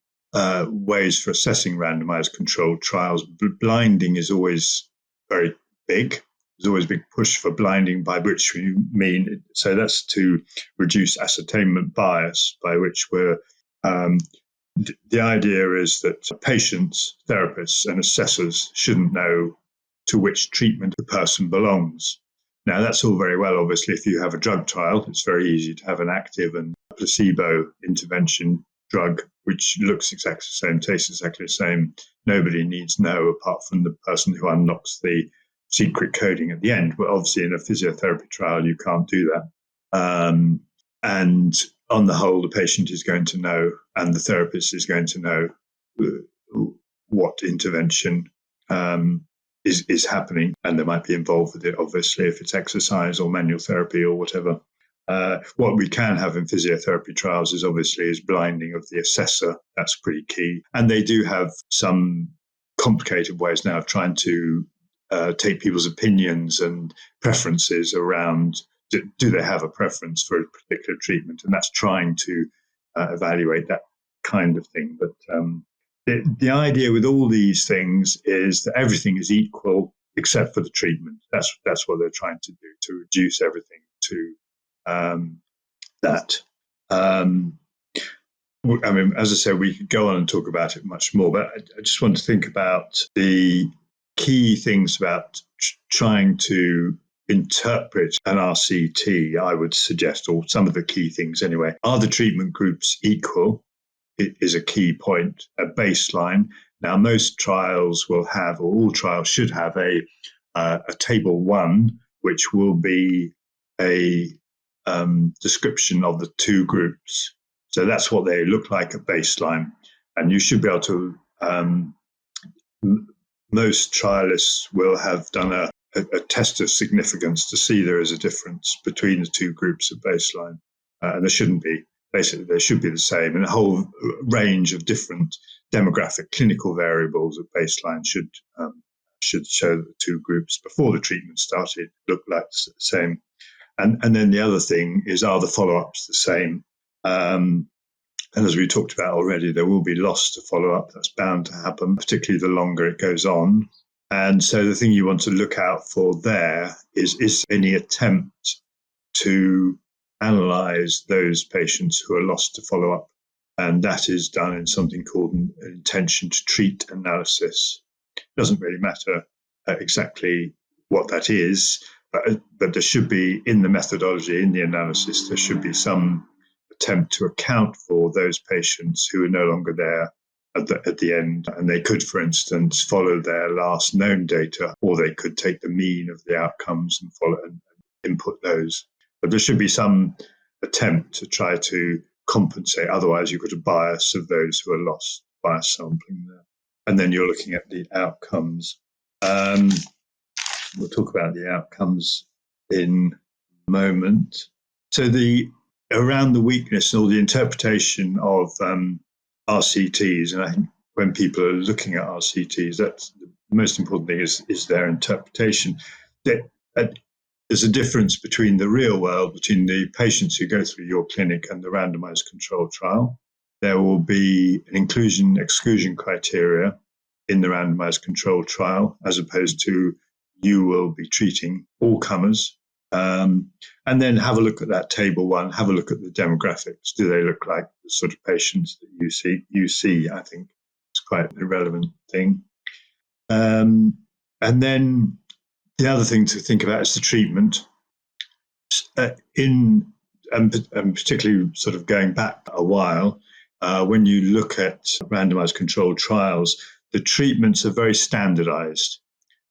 ways for assessing randomized controlled trials, blinding is always very big. There's always a big push for blinding, by which we mean, so that's to reduce ascertainment bias, by which we're, the idea is that patients, therapists, and assessors shouldn't know to which treatment the person belongs. Now, that's all very well, obviously, if you have a drug trial. It's very easy to have an active and placebo intervention drug, which looks exactly the same, tastes exactly the same. Nobody needs to know apart from the person who unlocks the secret coding at the end. But obviously, in a physiotherapy trial, you can't do that. And on the whole, the patient is going to know, and the therapist is going to know what intervention is happening, and they might be involved with it, obviously, if it's exercise or manual therapy or whatever. What we can have in physiotherapy trials is blinding of the assessor. That's pretty key. And they do have some complicated ways now of trying to take people's opinions and preferences around, do they have a preference for a particular treatment? And that's trying to evaluate that kind of thing. But the idea with all these things is that everything is equal except for the treatment. That's what they're trying to do, to reduce everything to that. I mean, as I said, we could go on and talk about it much more, but I just want to think about the key things about trying to interpret an RCT, I would suggest, or some of the key things anyway. Are the treatment groups equal? It is a key point, a baseline. Now, most trials will have, or all trials should have, a table 1, which will be a description of the two groups. So that's what they look like at baseline. And you should be able to, most trialists will have done a test of significance to see there is a difference between the two groups at baseline. And there shouldn't be. Basically, they should be the same. And a whole range of different demographic clinical variables at baseline should show that the two groups before the treatment started look like the same. And then the other thing is, are the follow-ups the same? And as we talked about already, there will be loss to follow-up. That's bound to happen, particularly the longer it goes on. And so the thing you want to look out for there is any attempt to analyze those patients who are lost to follow up. And that is done in something called an intention to treat analysis. It doesn't really matter exactly what that is, but there should be, in the methodology, in the analysis, there should be some attempt to account for those patients who are no longer there at the end. And they could, for instance, follow their last known data, or they could take the mean of the outcomes and follow and input those. But there should be some attempt to try to compensate. Otherwise, you've got a bias of those who are lost, bias sampling there. And then you're looking at the outcomes. We'll talk about the outcomes in a moment. So around the weakness or the interpretation of RCTs, and I think when people are looking at RCTs, that's the most important thing is their interpretation. There's a difference between the real world, between the patients who go through your clinic and the randomized controlled trial. There will be an inclusion-exclusion criteria in the randomized controlled trial, as opposed to you will be treating all comers. And then have a look at that table one, have a look at the demographics. Do they look like the sort of patients that you see? I think it's quite an irrelevant thing. And then the other thing to think about is the treatment. And particularly sort of going back a while, when you look at randomized controlled trials, the treatments are very standardized.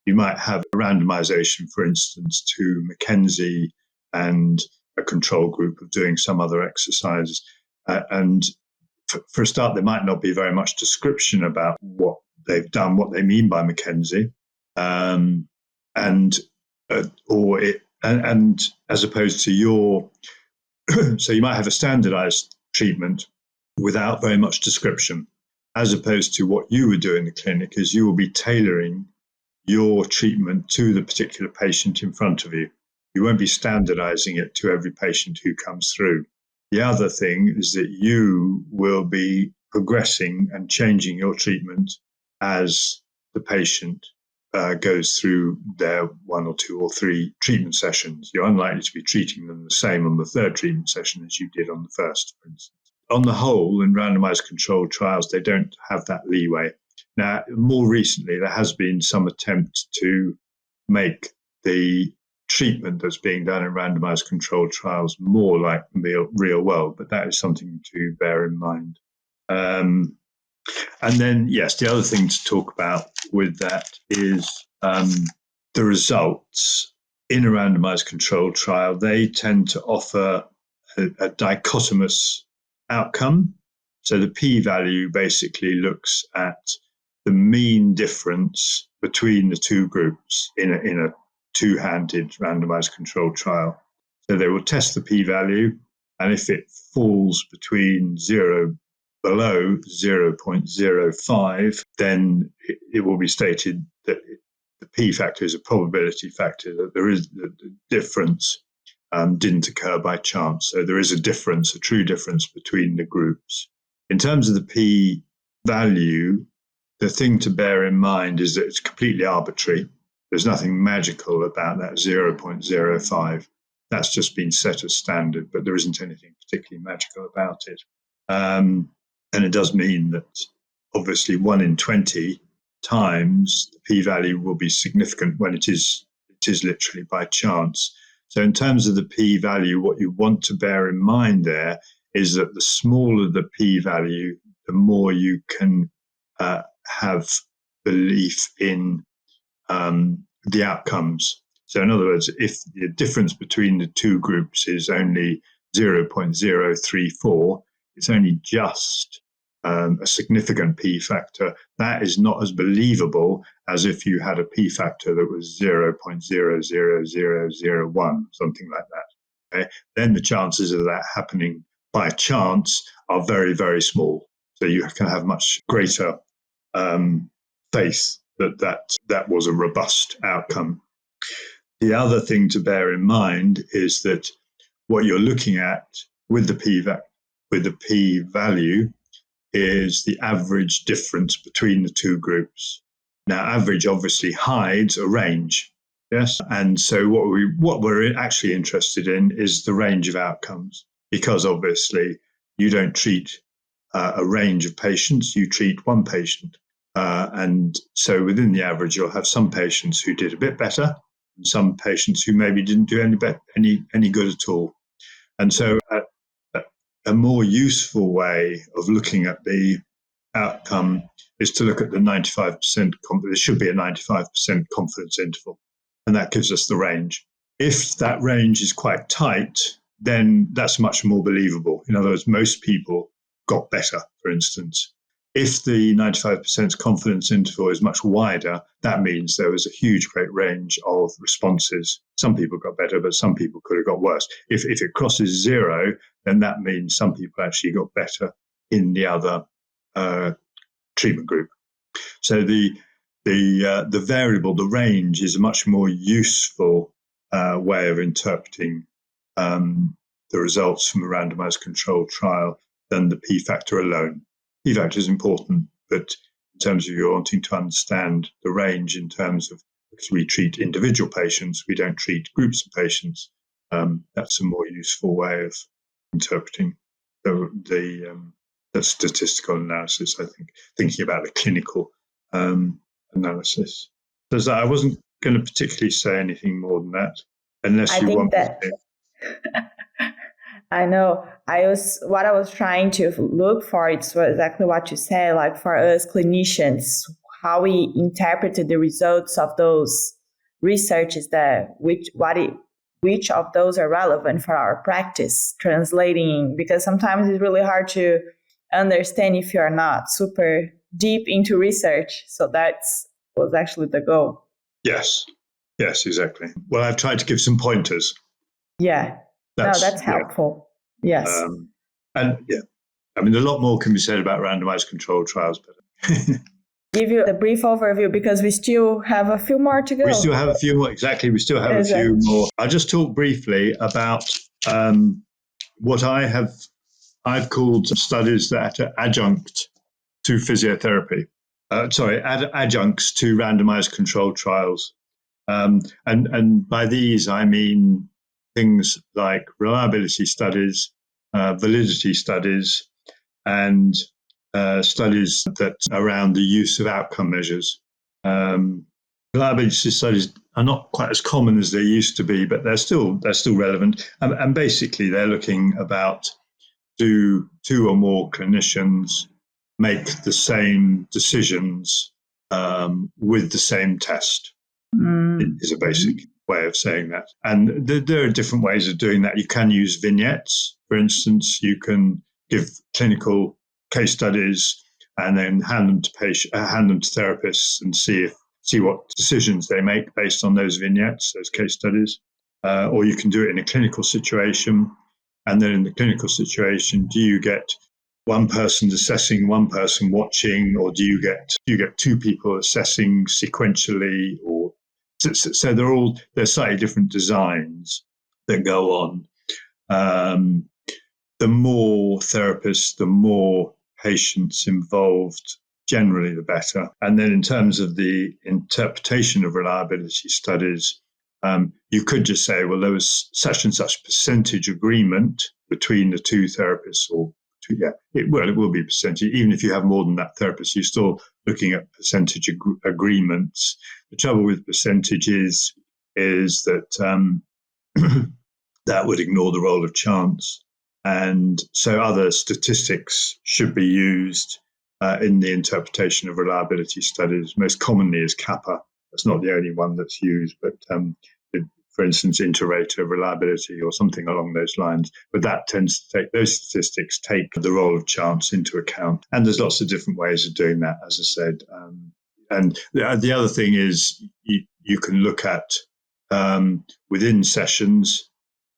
You might have a randomization, for instance, to McKenzie and a control group of doing some other exercises. And for a start, there might not be very much description about what they've done, what they mean by McKenzie. And as opposed to so you might have a standardized treatment without very much description, as opposed to what you would do in the clinic is you will be tailoring your treatment to the particular patient in front of you. You won't be standardizing it to every patient who comes through. The other thing is that you will be progressing and changing your treatment as the patient goes through their 1 or 2 or 3 treatment sessions. You're unlikely to be treating them the same on the 3rd treatment session as you did on the first, for instance. On the whole, in randomized controlled trials, they don't have that leeway. Now, more recently, there has been some attempt to make the treatment that's being done in randomized controlled trials more like the real world, but that is something to bear in mind. And then, yes, the other thing to talk about with that is the results in a randomized controlled trial. They tend to offer a dichotomous outcome. So the p-value basically looks at the mean difference between the two groups in a two-handed randomized controlled trial. So they will test the p-value, and if it falls below 0.05, then it will be stated that the p factor is a probability factor, that there is the difference didn't occur by chance. So there is a true difference between the groups. In terms of the p value, the thing to bear in mind is that it's completely arbitrary. There's nothing magical about that 0.05. That's just been set as standard, but there isn't anything particularly magical about it. And it does mean that obviously 1 in 20 times the p-value will be significant when it is literally by chance. So in terms of the p-value, what you want to bear in mind there is that the smaller the p-value, the more you can have belief in the outcomes. So in other words, if the difference between the two groups is only 0.034, it's only just a significant p factor. That is not as believable as if you had a p factor that was 0.00001, something like that. Okay? Then the chances of that happening by chance are very, very small. So you can have much greater faith that was a robust outcome. The other thing to bear in mind is that what you're looking at with the p-value is the average difference between the two groups. Now, average obviously hides a range. Yes. And so what we're actually interested in is the range of outcomes, because obviously you don't treat a range of patients, you treat one patient. And so within the average, you'll have some patients who did a bit better and some patients who maybe didn't do any good at all. And so a more useful way of looking at the outcome is to look at the 95%, there should be a 95% confidence interval, and that gives us the range. If that range is quite tight, then that's much more believable. In other words, most people got better, for instance. If the 95% confidence interval is much wider, that means there was a huge, great range of responses. Some people got better, but some people could have got worse. If it crosses zero, then that means some people actually got better in the other treatment group. So the variable, the range, is a much more useful way of interpreting the results from a randomized controlled trial than the p-factor alone. P-factor is important, but in terms of you wanting to understand the range in terms of, because we treat individual patients, we don't treat groups of patients, that's a more useful way of interpreting the statistical analysis, I think, thinking about the clinical analysis. I wasn't going to particularly say anything more than that, unless you want me to. I know. What I was trying to look for, it's exactly what you said, like for us clinicians, how we interpreted the results of those researches, which of those are relevant for our practice, translating, because sometimes it's really hard to understand if you're not super deep into research. So that was actually the goal. Yes, exactly. Well, I've tried to give some pointers. Yeah. That's helpful. Yeah. Yes. And I mean, a lot more can be said about randomized controlled trials, but give you the brief overview because we still have a few more to go. We still have a few more. Exactly. We still have a few more. I'll just talk briefly about what I've called studies that are adjunct to physiotherapy. Adjuncts to randomized controlled trials. And by these, I mean things like reliability studies, validity studies, and studies that around the use of outcome measures. Reliability studies are not quite as common as they used to be, but they're still relevant. And basically, they're looking about, do two or more clinicians make the same decisions with the same test? Is a basic way of saying that. And there are different ways of doing that. You can use vignettes, for instance. You can give clinical case studies and then hand them to therapists and see what decisions they make based on those vignettes, those case studies. Or you can do it in a clinical situation. And then in the clinical situation, do you get one person assessing, one person watching, or do you get two people assessing sequentially? Or so they're slightly different designs that go on. The more therapists, the more patients involved, generally the better. And then in terms of the interpretation of reliability studies, you could just say, well, there was such and such percentage agreement between the two therapists, it will be percentage. Even if you have more than that therapist, you're still looking at percentage agreements. The trouble with percentages is that that would ignore the role of chance. And so other statistics should be used in the interpretation of reliability studies. Most commonly is kappa. That's not the only one that's used, but for instance, inter-rater reliability or something along those lines. But that tends to those statistics take the role of chance into account. And there's lots of different ways of doing that, as I said. And the other thing is you can look at within sessions,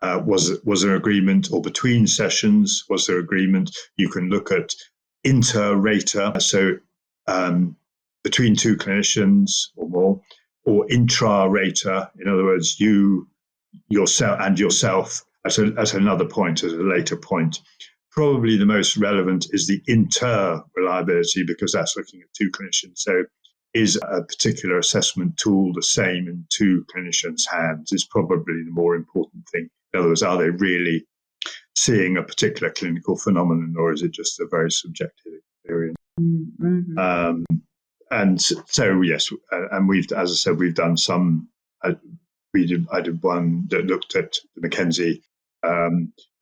was there agreement, or between sessions, was there agreement? You can look at inter-rater, so between two clinicians or more, or intra-rater, in other words, yourself at another point, at a later point. Probably the most relevant is the inter-reliability, because that's looking at two clinicians. So is a particular assessment tool the same in two clinicians' hands is probably the more important thing. In other words, are they really seeing a particular clinical phenomenon, or is it just a very subjective experience? Mm-hmm. And so, yes, and as I said, we've done some. I did one that looked at the McKenzie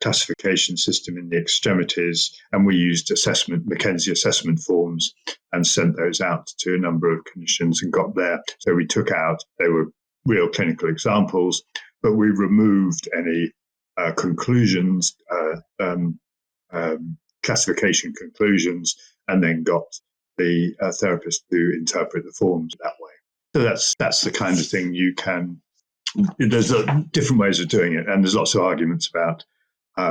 classification system in the extremities, and we used McKenzie assessment forms and sent those out to a number of clinicians and got there. So we took out, they were real clinical examples, but we removed any conclusions, classification conclusions, and then got the therapist to interpret the forms that way. So that's the kind of thing you can. There's different ways of doing it, and there's lots of arguments about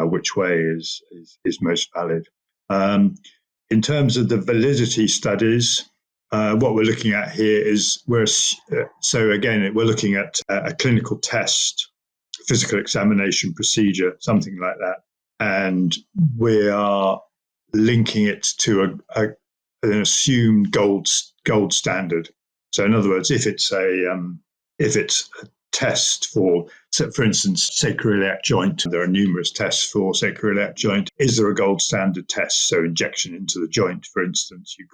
which way is most valid. In terms of the validity studies, what we're looking at here is we're looking at a clinical test, physical examination procedure, something like that, and we are linking it to an assumed gold standard. So, in other words, if it's a test for instance, sacroiliac joint, there are numerous tests for sacroiliac joint. Is there a gold standard test? So, injection into the joint, for instance, you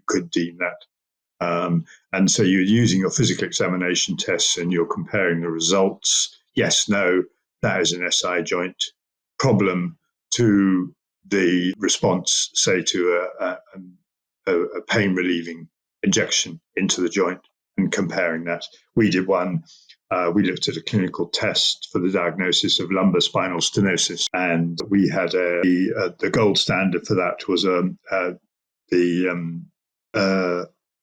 could deem that. And so you're using your physical examination tests and you're comparing the results. Yes, no, that is an SI joint problem to the response, say, to a pain relieving injection into the joint, and comparing that. We did one. We looked at a clinical test for the diagnosis of lumbar spinal stenosis, and we had the gold standard for that was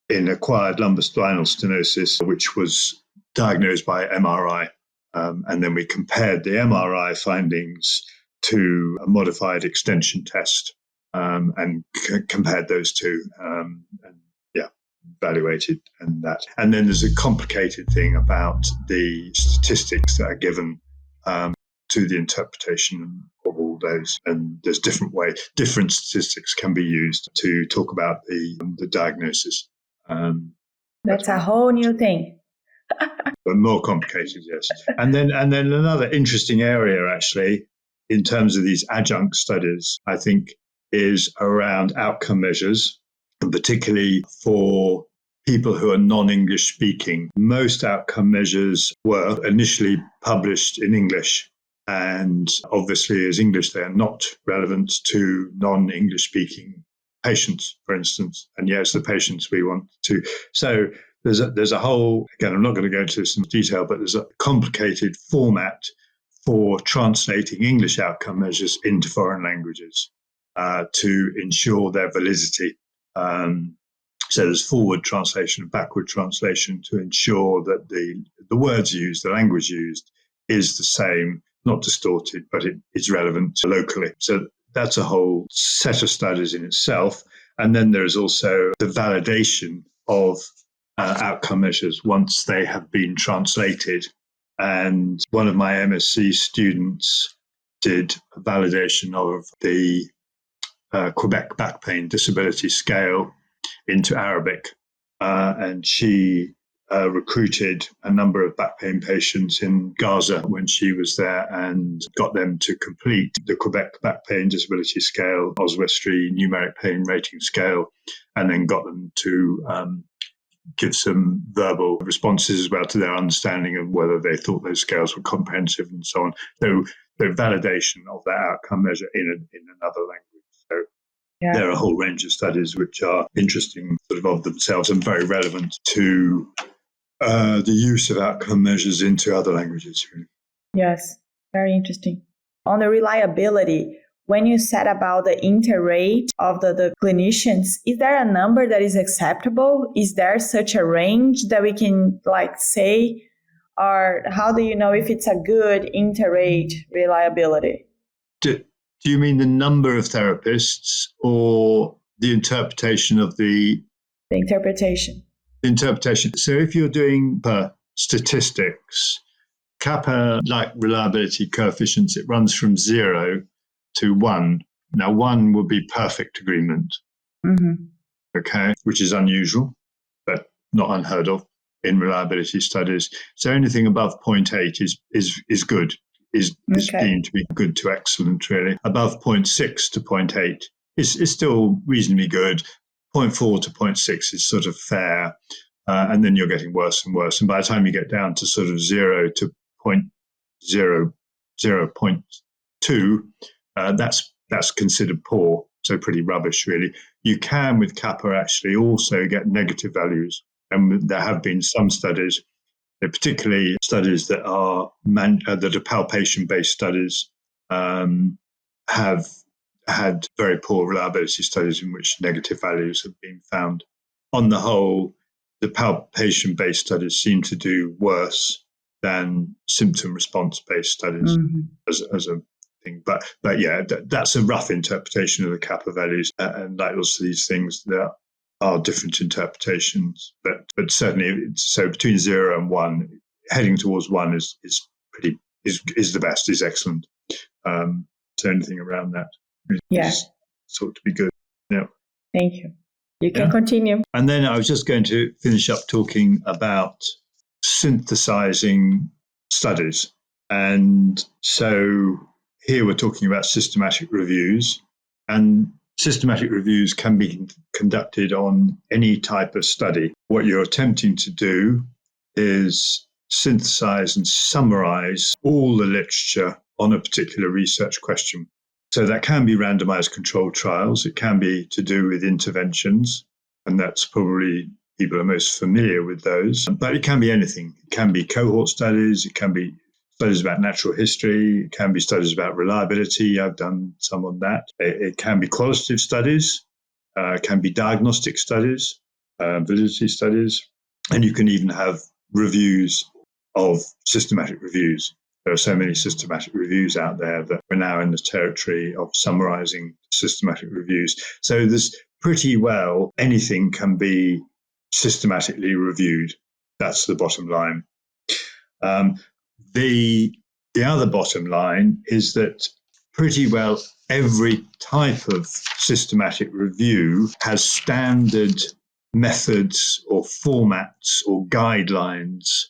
in acquired lumbar spinal stenosis, which was diagnosed by MRI, and then we compared the MRI findings to a modified extension test, and compared those two, and evaluated and that. And then there's a complicated thing about the statistics that are given to the interpretation of all those. And there's different statistics can be used to talk about the diagnosis. That's a whole new thing. But more complicated, yes. And then another interesting area, actually, in terms of these adjunct studies, I think, is around outcome measures, and particularly for people who are non-English speaking. Most outcome measures were initially published in English, and obviously as English, they are not relevant to non-English speaking patients, for instance, and yes, the patients we want to. So there's a whole, again, I'm not going to go into this in detail, but there's a complicated format for translating English outcome measures into foreign languages to ensure their validity. So there's forward translation and backward translation to ensure that the words used, the language used, is the same, not distorted, but it is relevant locally. So that's a whole set of studies in itself. And then there's also the validation of outcome measures once they have been translated. And one of my MSc students did a validation of the Quebec back pain disability scale into Arabic, and she recruited a number of back pain patients in Gaza when she was there and got them to complete the Quebec back pain disability scale, Oswestry numeric pain rating scale, and then got them to give some verbal responses as well to their understanding of whether they thought those scales were comprehensive and so on. So the validation of that outcome measure in another language. So there are a whole range of studies which are interesting sort of themselves and very relevant to the use of outcome measures into other languages. Yes, very interesting. On the reliability, when you said about the inter-rate of the clinicians, is there a number that is acceptable? Is there such a range that we can say, or how do you know if it's a good inter-rate reliability? Do you mean the number of therapists or the interpretation of the interpretation? The interpretation. So if you're doing statistics, kappa, like reliability coefficients, it runs from 0 to 1. Now, 1 would be perfect agreement, okay, which is unusual. not unheard of in reliability studies. So anything above 0.8 is good, is deemed to be good to excellent, really. Above 0.6 to 0.8 is still reasonably good. 0.4 to 0.6 is sort of fair. And then you're getting worse and worse. And by the time you get down to sort of 0 to 0.2, that's considered poor, so pretty rubbish, really. You can, with kappa, actually also get negative values. And there have been some studies, particularly studies that are palpation-based studies, have had very poor reliability studies in which negative values have been found. On the whole, the palpation-based studies seem to do worse than symptom response-based studies as a thing. But yeah, that's a rough interpretation of the kappa values. And like lots of these things, there are different interpretations. But certainly, so between 0 and 1, heading towards 1 is the best, is excellent. So anything around that is thought to be good. Yeah. Thank you. You can continue. And then I was just going to finish up talking about synthesizing studies. And so here we're talking about systematic reviews. And systematic reviews can be conducted on any type of study. What you're attempting to do is synthesize and summarize all the literature on a particular research question. So that can be randomized controlled trials. It can be to do with interventions, and that's probably people are most familiar with those. But it can be anything. It can be cohort studies. It can be studies about natural history. It can be studies about reliability. I've done some on that. It can be qualitative studies. It can be diagnostic studies, validity studies. And you can even have reviews of systematic reviews. There are so many systematic reviews out there that we're now in the territory of summarizing systematic reviews. So there's pretty well anything can be systematically reviewed. That's the bottom line. The other bottom line is that pretty well every type of systematic review has standard methods or formats or guidelines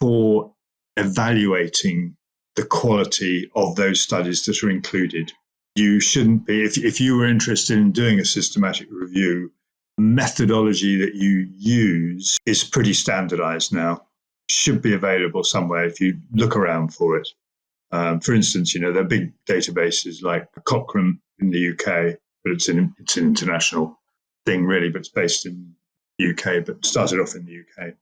for evaluating the quality of those studies that are included. You shouldn't be, if you were interested in doing a systematic review, methodology that you use is pretty standardized now. It should be available somewhere if you look around for it. For instance, there are big databases like Cochrane in the UK, but it's an international thing really, but it's based in the UK, but started off in the UK.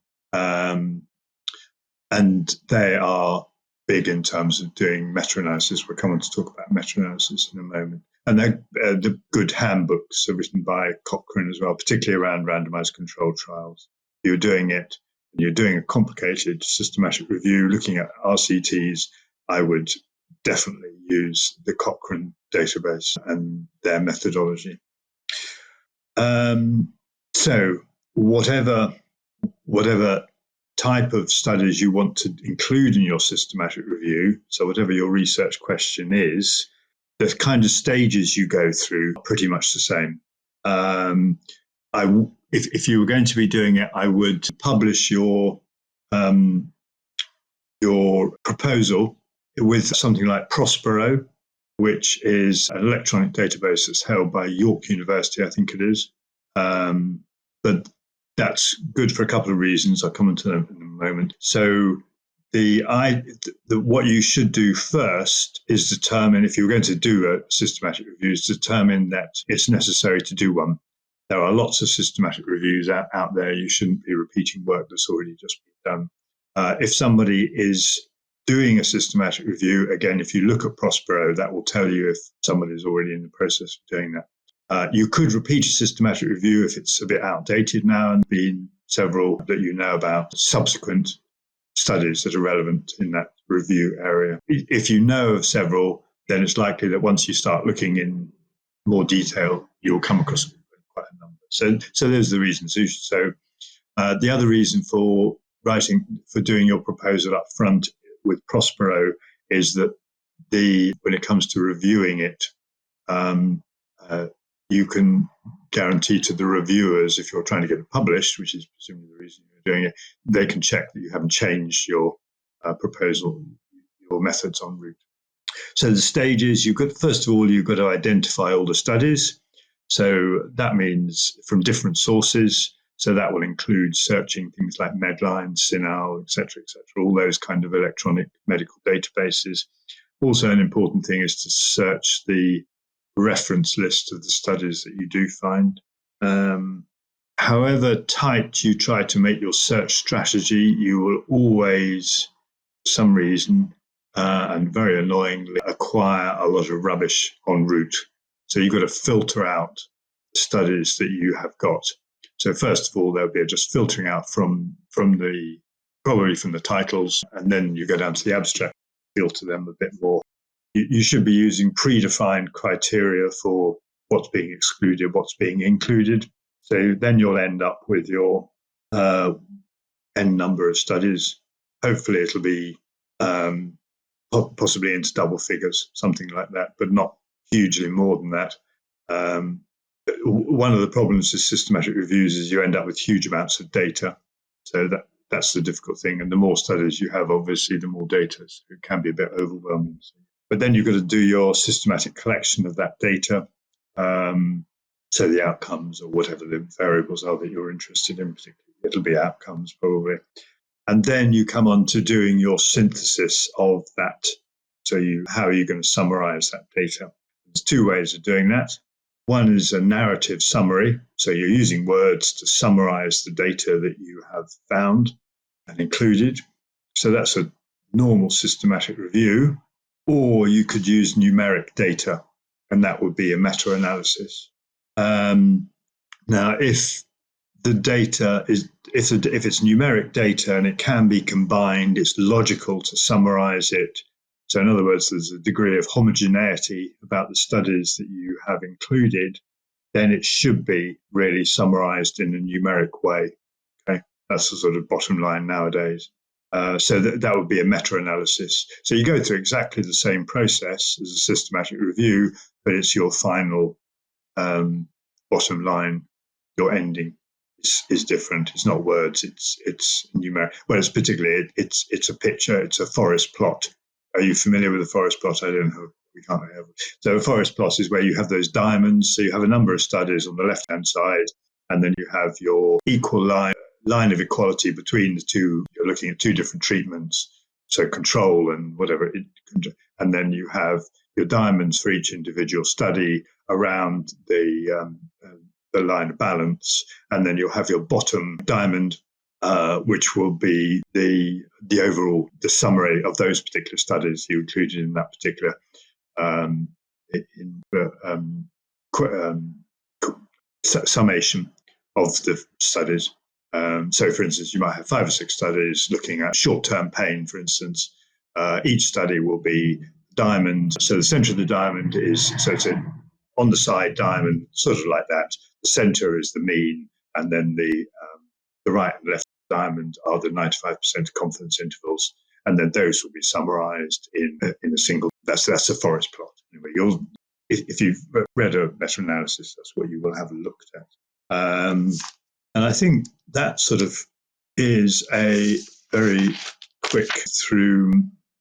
And they are big in terms of doing meta-analysis. We'll come on to talk about meta-analysis in a moment. And the good handbooks are written by Cochrane as well, particularly around randomized controlled trials. You're doing it, and you're doing a complicated systematic review, looking at RCTs, I would definitely use the Cochrane database and their methodology. So whatever type of studies you want to include in your systematic review, so whatever your research question is, the kind of stages you go through are pretty much the same. If you were going to be doing it, I would publish your proposal with something like Prospero, which is an electronic database that's held by York University, I think it is. But that's good for a couple of reasons. I'll come on to them in a moment. So what you should do first is determine, if you're going to do a systematic review, is determine that it's necessary to do one. There are lots of systematic reviews out there. You shouldn't be repeating work that's already just been done. If somebody is doing a systematic review, again, if you look at Prospero, that will tell you if somebody is already in the process of doing that. You could repeat a systematic review if it's a bit outdated now and been several that you know about subsequent studies that are relevant in that review area. If you know of several, then it's likely that once you start looking in more detail, you'll come across quite a number. So those are the reasons. So the other reason for doing your proposal up front with Prospero is that when it comes to reviewing it, you can guarantee to the reviewers, if you're trying to get it published, which is presumably the reason you're doing it, they can check that you haven't changed your proposal, your methods en route. So the stages, first of all, you've got to identify all the studies. So that means from different sources. So that will include searching things like Medline, CINAHL, et cetera, all those kind of electronic medical databases. Also, an important thing is to search the reference list of the studies that you do find. However tight you try to make your search strategy, you will always, for some reason, and very annoyingly, acquire a lot of rubbish en route. So you've got to filter out the studies that you have got. So first of all, there'll be just filtering out from the titles, and then you go down to the abstract, filter them a bit more. You should be using predefined criteria for what's being excluded, what's being included. So then you'll end up with your n number of studies. Hopefully it'll be possibly into double figures, something like that, but not hugely more than that. One of the problems with systematic reviews is you end up with huge amounts of data. So that's the difficult thing. And the more studies you have, obviously, the more data. So it can be a bit overwhelming. But then you've got to do your systematic collection of that data. So the outcomes or whatever the variables are that you're interested in, particularly, it'll be outcomes probably. And then you come on to doing your synthesis of that. So how are you going to summarize that data? There's two ways of doing that. One is a narrative summary. So you're using words to summarize the data that you have found and included. So that's a normal systematic review. Or you could use numeric data, and that would be a meta-analysis. Now, if the data is, if it's numeric data and it can be combined, it's logical to summarize it. So in other words, there's a degree of homogeneity about the studies that you have included, then it should be really summarized in a numeric way. Okay, that's the sort of bottom line nowadays. So that would be a meta-analysis. So you go through exactly the same process as a systematic review, but it's your final bottom line, your ending is different. It's not words, it's numeric. Well, it's particularly, it's a picture, it's a forest plot. Are you familiar with a forest plot? I don't know. We can't have. So a forest plot is where you have those diamonds. So you have a number of studies on the left-hand side, and then you have your equal line of equality between the two. You're looking at two different treatments, so control and whatever. And then you have your diamonds for each individual study around the line of balance. And then you'll have your bottom diamond, which will be the overall, the summary of those particular studies you included in that particular summation of the studies. So, for instance, you might have 5 or 6 studies looking at short-term pain, for instance. Each study will be diamond. So the center of the diamond is, so it's on the side diamond, sort of like that. The center is the mean, and then the right and left diamond are the 95% confidence intervals, and then those will be summarized in a single. That's a forest plot. Anyway, if you've read a meta-analysis, that's what you will have looked at. And I think that sort of is a very quick through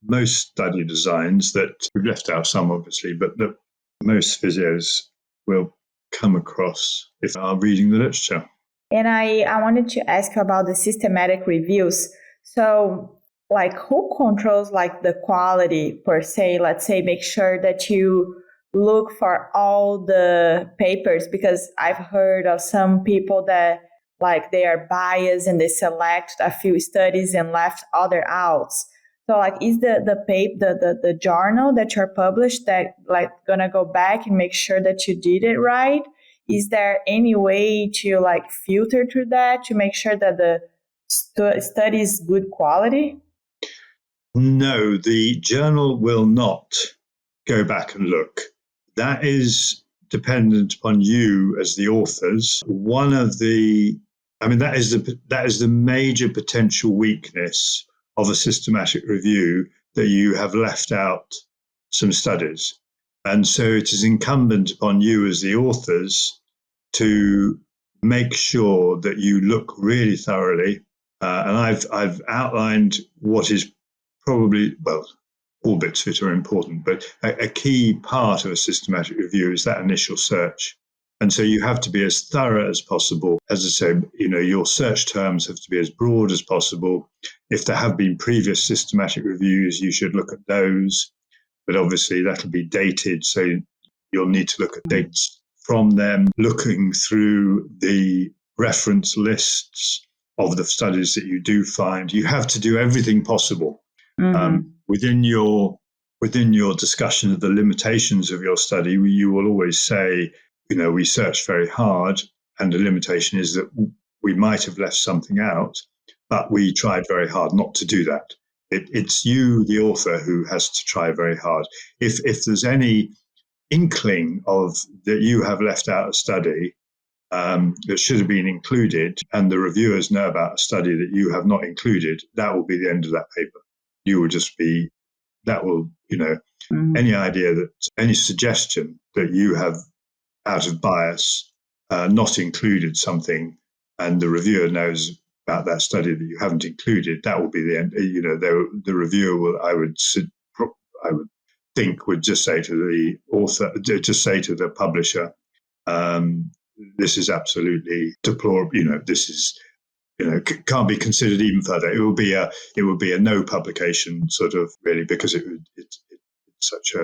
most study designs that we've left out some, obviously, but that most physios will come across if they are reading the literature. And I wanted to ask you about the systematic reviews. So, like, who controls like the quality per se? Let's say, make sure that you look for all the papers, because I've heard of some people that like they are biased and they select a few studies and left other out. So, like, is the journal that you're published that like gonna go back and make sure that you did it right? Is there any way to like filter through that to make sure that the study is good quality? No, the journal will not go back and look. That is dependent upon you as the authors. That is the major potential weakness of a systematic review, that you have left out some studies. And so it is incumbent upon you as the authors to make sure that you look really thoroughly. And I've outlined what is probably, well, all bits of it are important, but a key part of a systematic review is that initial search. And so you have to be as thorough as possible. As I say, your search terms have to be as broad as possible. If there have been previous systematic reviews, you should look at those. But obviously that'll be dated, so you'll need to look at dates from them, looking through the reference lists of the studies that you do find. You have to do everything possible within your discussion of the limitations of your study. You will always say, we searched very hard, and the limitation is that we might have left something out, but we tried very hard not to do that. It's you, the author, who has to try very hard. If there's any inkling of that you have left out a study that should have been included, and the reviewers know about a study that you have not included, that will be the end of that paper. You will just be, any idea that, any suggestion that you have, out of bias, not included something, and the reviewer knows about that study that you haven't included, that will be the end. The reviewer will, I would think, would just say to the author, just say to the publisher, this is absolutely deplorable. This is, can't be considered even further. It will be a no publication sort of, really, because it's such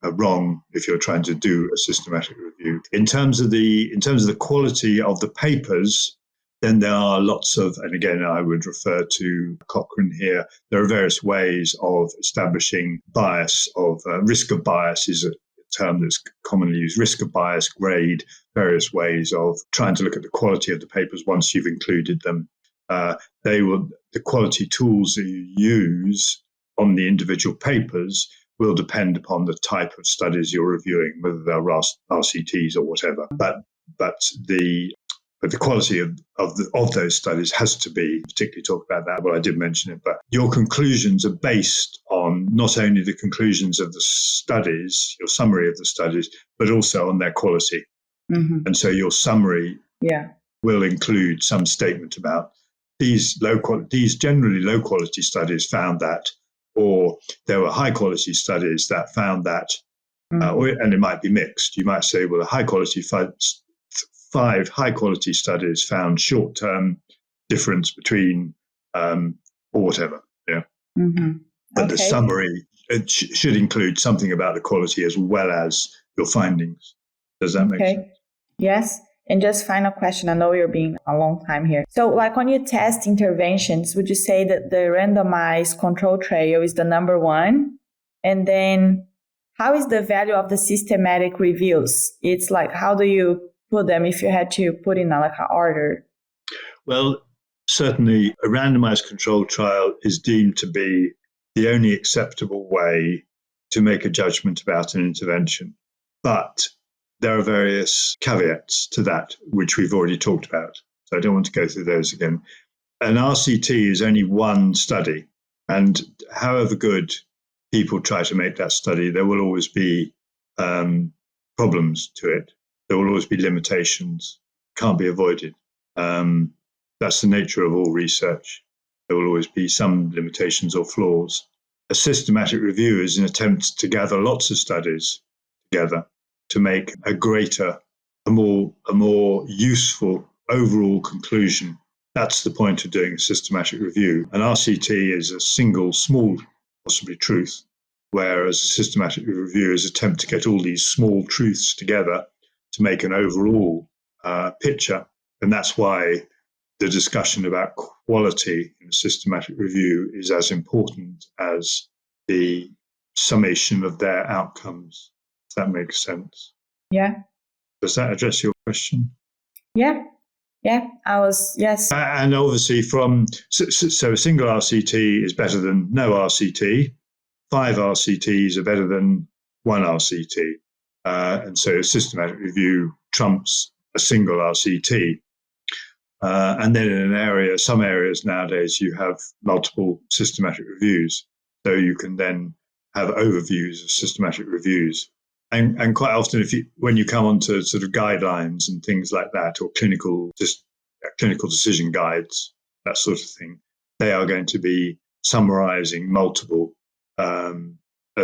a wrong if you're trying to do a systematic review. In terms of the quality of the papers, then there are lots of, and again, I would refer to Cochrane here, there are various ways of establishing bias, risk of bias is a term that's commonly used, risk of bias, grade, various ways of trying to look at the quality of the papers once you've included them. The quality tools that you use on the individual papers will depend upon the type of studies you're reviewing, whether they're RCTs or whatever. But the quality of those studies has to be, particularly talk about that, well, I did mention it, but your conclusions are based on not only the conclusions of the studies, your summary of the studies, but also on their quality. Mm-hmm. And so your summary will include some statement about these generally low quality studies found that, or there were high quality studies that found that, and it might be mixed. You might say, well, five high-quality studies found short-term difference between, or whatever. Yeah, but the summary should include something about the quality as well as your findings. Does that make sense? Yes. And just final question. I know you're being a long time here. So, like when you test interventions, would you say that the randomized control trial is the number one? And then, how is the value of the systematic reviews? It's like, how do you put them if you had to put in an order? Well, certainly a randomized controlled trial is deemed to be the only acceptable way to make a judgment about an intervention. But there are various caveats to that, which we've already talked about. So I don't want to go through those again. An RCT is only one study. And however good people try to make that study, there will always be problems to it. There will always be limitations, can't be avoided. That's the nature of all research. There will always be some limitations or flaws. A systematic review is an attempt to gather lots of studies together to make a more useful overall conclusion. That's the point of doing a systematic review. An RCT is a single, small, possibly truth, whereas a systematic review is an attempt to get all these small truths together to make an overall picture. And that's why the discussion about quality in a systematic review is as important as the summation of their outcomes, if that makes sense. Yeah. Does that address your question? Yeah. Yes. And obviously so a single RCT is better than no RCT. 5 RCTs are better than 1 RCT. And so a systematic review trumps a single RCT. And then in some areas nowadays, you have multiple systematic reviews. So you can then have overviews of systematic reviews. And quite often, when you come onto sort of guidelines and things like that, or clinical decision guides, that sort of thing, they are going to be summarizing multiple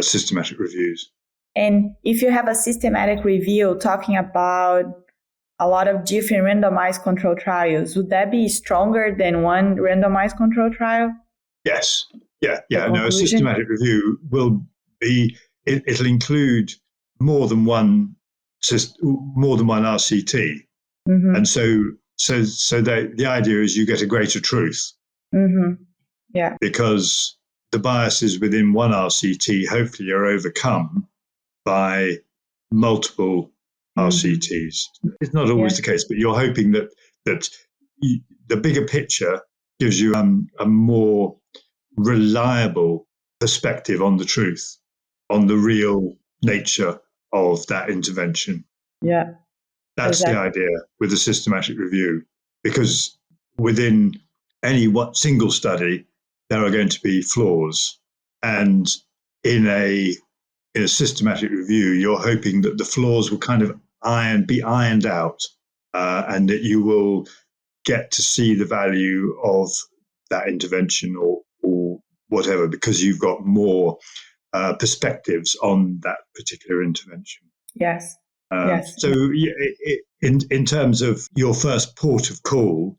systematic reviews. And if you have a systematic review talking about a lot of different randomized control trials, would that be stronger than one randomized control trial? Yes. Yeah. No, a systematic review will be, it'll include more than one RCT. Mm-hmm. And so the idea is you get a greater truth. Mm-hmm. Yeah. Because the biases within one RCT hopefully are overcome by multiple RCTs. It's not always the case, but you're hoping that the bigger picture gives you a more reliable perspective on the truth, on the real nature of that intervention. Yeah. That's the idea with a systematic review, because within any single study, there are going to be flaws. And in a systematic review, you're hoping that the flaws will kind of be ironed out, and that you will get to see the value of that intervention or whatever, because you've got more perspectives on that particular intervention. Yes. So in terms of your first port of call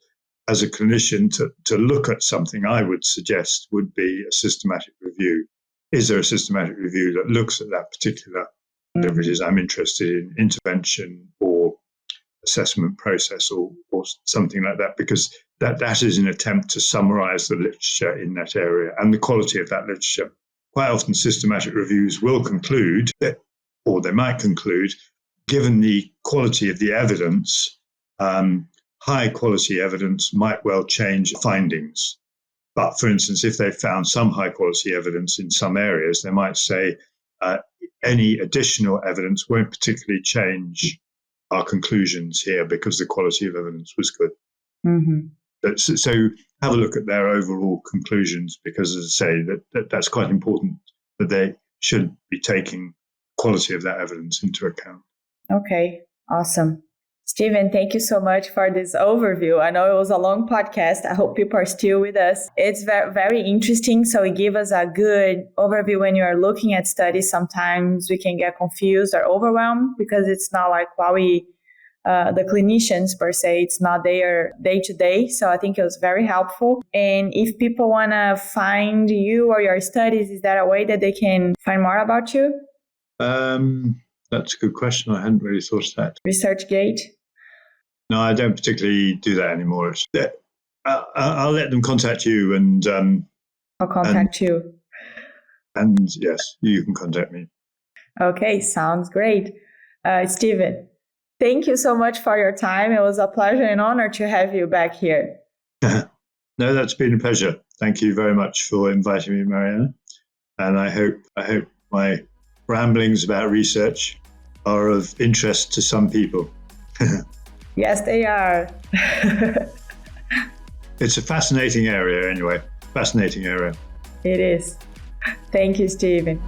as a clinician to look at something, I would suggest would be a systematic review. Is there a systematic review that looks at that particular, whatever it is I'm interested in, intervention or assessment process or something like that? Because that is an attempt to summarize the literature in that area and the quality of that literature. Quite often systematic reviews will conclude that, or they might conclude, given the quality of the evidence, high quality evidence might well change findings. But for instance, if they found some high quality evidence in some areas, they might say any additional evidence won't particularly change our conclusions here because the quality of evidence was good. Mm-hmm. So have a look at their overall conclusions, because as I say, that's quite important, that they should be taking quality of that evidence into account. Okay, awesome. Stephen, thank you so much for this overview. I know it was a long podcast. I hope people are still with us. It's very, very interesting. So it gives us a good overview when you are looking at studies. Sometimes we can get confused or overwhelmed because it's not like the clinicians per se, it's not their day to day. So I think it was very helpful. And if people want to find you or your studies, is there a way that they can find more about you? That's a good question. I hadn't really thought of that. ResearchGate? No, I don't particularly do that anymore. I'll let them contact you, and I'll contact you. And yes, you can contact me. Okay, sounds great. Stephen, thank you so much for your time. It was a pleasure and honor to have you back here. No, that's been a pleasure. Thank you very much for inviting me, Mariana. And I hope my ramblings about research are of interest to some people. Yes, they are. It's a fascinating area anyway. Fascinating area. It is. Thank you, Stephen.